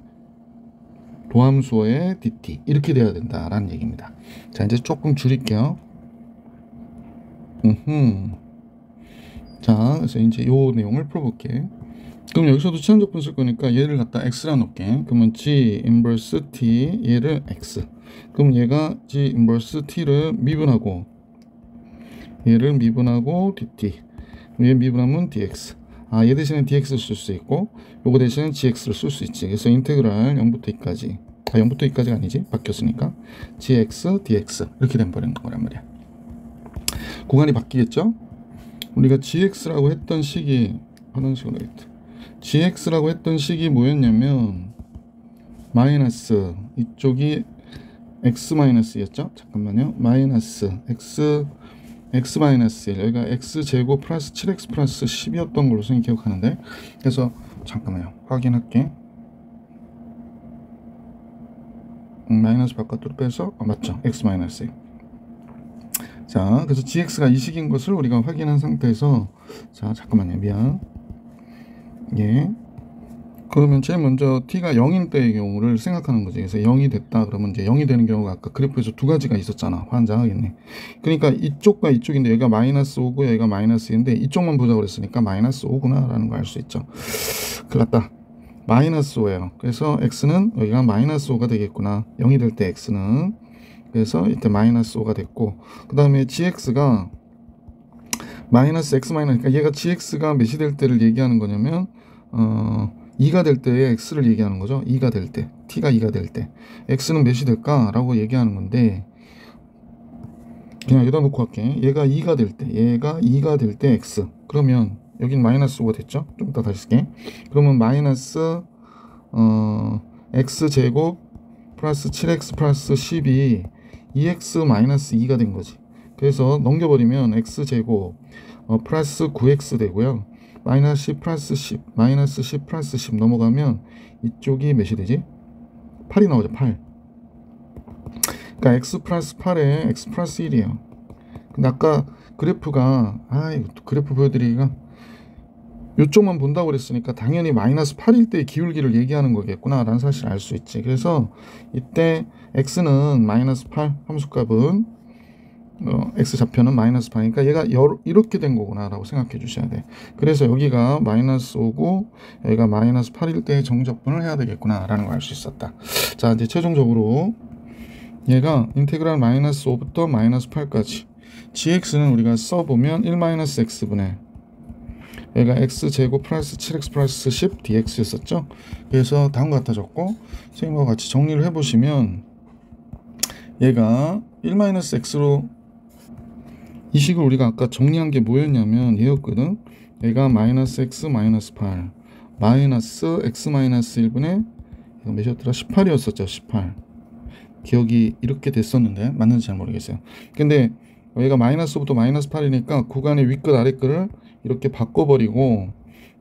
도함수의 dt 이렇게 돼야 된다라는 얘기입니다. 자, 이제 조금 줄일게요. 자, 그래서 이제 요 내용을 풀어볼게. 그럼 여기서도 치환적분 쓸 거니까 얘를 갖다 x라 놓을게. 그러면 g 인버스 t 얘를 x. 그럼 얘가 g 인버스 t를 미분하고 얘를 미분하고 dt. 얘 미분하면 dx. 아, 얘 대신에 dx를 쓸 수 있고 요거 대신에 gx를 쓸 수 있지. 그래서 인테그랄 0부터 2까지. 아, 0부터 2까지가 아니지. 바뀌었으니까 gx dx 이렇게 돼버리는 거란 말이야. 구간이 바뀌겠죠? 우리가 gx라고 했던 식이 화장식으로 했다. gx라고 했던 식이 뭐였냐면 마이너스 이쪽이 x 마이너스였죠? 잠깐만요. 마이너스 x 마이너스 1 여기가 x제곱 플러스 7x 플러스 10이었던 걸로 선생님이 기억하는데 그래서 잠깐만요. 확인할게. 마이너스 바깥으로 빼서 맞죠? x 마이너스 1. 자, 그래서 gx가 이 식인 것을 우리가 확인한 상태에서 자, 잠깐만요. 미안. 예. 그러면 제일 먼저 t가 0인 때의 경우를 생각하는 거지. 그래서 0이 됐다 그러면 이제 0이 되는 경우가 아까 그래프에서 두 가지가 있었잖아. 환장하겠네. 그러니까 이쪽과 이쪽인데 여기가 마이너스 5고 여기가 마이너스 1인데 이쪽만 보자고 그랬으니까 마이너스 5구나 라는 걸 알 수 있죠. 큰일 났다. 마이너스 5예요. 그래서 x는 여기가 마이너스 5가 되겠구나. 0이 될 때 x는. 그래서 이때 마이너스 5가 됐고 그 다음에 gx가 마이너스 x 마이너스 그러니까 얘가 gx가 몇이 될 때를 얘기하는 거냐면 2가 될 때의 x를 얘기하는 거죠. 2가 될 때, t가 2가 될 때 x는 몇이 될까라고 얘기하는 건데 그냥 여기다 놓고 할게. 얘가 2가 될 때 x 그러면 여긴 마이너스 5가 됐죠. 좀 이따 다시 쓸게. 그러면 마이너스 x제곱 플러스 7x 플러스 10이 2x 마이너스 2가 된 거지. 그래서 넘겨버리면 x제곱 플러스 9x 되고요. 마이너스 10 플러스 10 마이너스 10 플러스 10 넘어가면 이쪽이 몇이 되지? 8이 나오죠. 8. 그러니까 x 플러스 8에 x 플러스 1이에요. 근데 아까 그래프가 그래프 보여드리기가 이쪽만 본다고 그랬으니까 당연히 마이너스 8일 때의 기울기를 얘기하는 거겠구나 라는 사실을 알 수 있지. 그래서 이때 x는 마이너스 8 함수값은 x 좌표는 마이너스 8이니까 얘가 이렇게 된 거구나 라고 생각해 주셔야 돼. 그래서 여기가 마이너스 5고 여기가 마이너스 8일 때의 정적분을 해야 되겠구나 라는 걸 알 수 있었다. 자, 이제 최종적으로 얘가 인테그랄 마이너스 5부터 마이너스 8까지 gx는 우리가 써보면 1 마이너스 x분의 얘가 x제곱 플러스 7x 플러스 10 dx였었죠. 그래서 다음과 같아졌고 선생님과 같이 정리를 해보시면 얘가 1-x로 이 식을 우리가 아까 정리한 게 뭐였냐면 얘였거든. 얘가 마이너스 x 마이너스 8 마이너스 x 마이너스 1분의 이거 몇이었더라? 18이었었죠. 18 기억이 이렇게 됐었는데 맞는지 잘 모르겠어요. 근데 얘가 마이너스 5부터 마이너스 8이니까 구간의 윗끝 아랫끝을 이렇게 바꿔버리고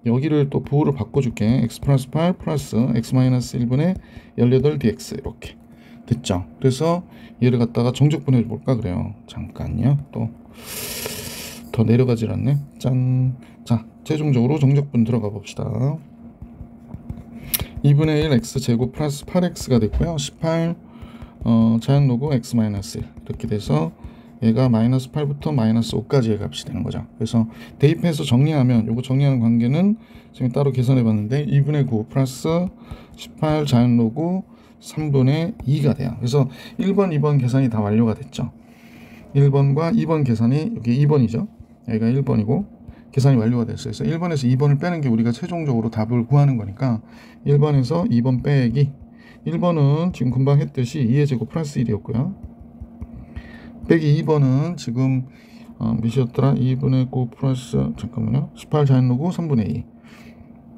여기를 또 부호를 바꿔줄게. x 플러스 8 플러스 x 마이너스 1분의 18dx 이렇게 됐죠. 그래서 얘를 갖다가 정적분해 볼까 그래요. 잠깐요. 또 더 내려가질 않네. 짠. 자, 최종적으로 정적분 들어가 봅시다. 2분의 1 x제곱 플러스 8x가 됐고요. 18 자연로그 x 마이너스 1 이렇게 돼서 얘가 마이너스 8부터 마이너스 5까지의 값이 되는 거죠. 그래서 대입해서 정리하면 요거 정리하는 관계는 지금 따로 계산해 봤는데 2분의 9 플러스 18 자연로그 3분의 2가 돼요. 그래서 1번, 2번 계산이 다 완료가 됐죠. 1번과 2번 계산이 여기 2번이죠. 여기가 1번이고 계산이 완료가 됐어요. 그래서 1번에서 2번을 빼는 게 우리가 최종적으로 답을 구하는 거니까 1번에서 2번 빼기 1번은 지금 금방 했듯이 2의 제곱 플러스 1이었고요. 빼기 2번은 지금 몇이었더라? 2분의 9 플러스 잠깐만요. 18 자연로그 3분의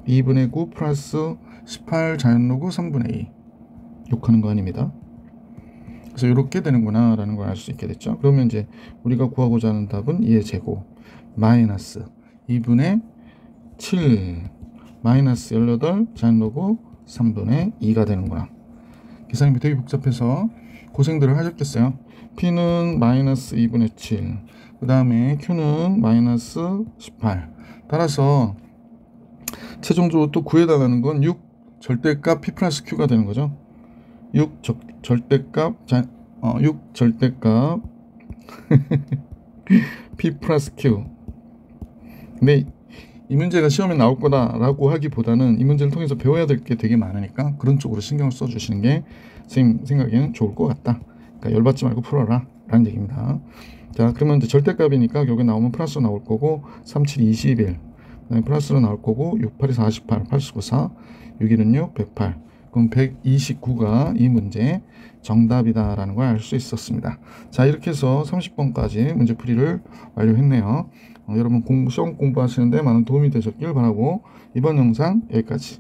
2 2분의 9 플러스 18 자연로그 3분의 2 욕하는 거 아닙니다. 그래서 이렇게 되는구나 라는 걸 알 수 있게 됐죠. 그러면 이제 우리가 구하고자 하는 답은 2의 제곱 마이너스 2분의 7 마이너스 18 자연로그 3분의 2가 되는구나. 계산이 되게 복잡해서 고생들을 하셨겠어요. P는 마이너스 2분의 7 그 다음에 Q는 마이너스 18 따라서 최종적으로 또 구해달라는 건 6 절대값 P 플러스 Q가 되는 거죠. 6 절대값 6 절대값 P 플러스 Q 근데 이 문제가 시험에 나올 거다라고 하기보다는 이 문제를 통해서 배워야 될 게 되게 많으니까 그런 쪽으로 신경을 써주시는 게 선생님 생각에는 좋을 것 같다. 그러니까 열받지 말고 풀어라 라는 얘기입니다. 자, 그러면 이제 절대값이니까 결국에 나오면 플러스 나올 거고 3, 7, 21 플러스로 나올 거고 6, 8이 48, 8, 9, 4 6, 1은 6, 108 그럼 129가 이 문제 정답이다 라는 걸 알 수 있었습니다. 자, 이렇게 해서 30번까지 문제풀이를 완료했네요. 여러분 시험 공부하시는데 많은 도움이 되셨길 바라고 이번 영상 여기까지.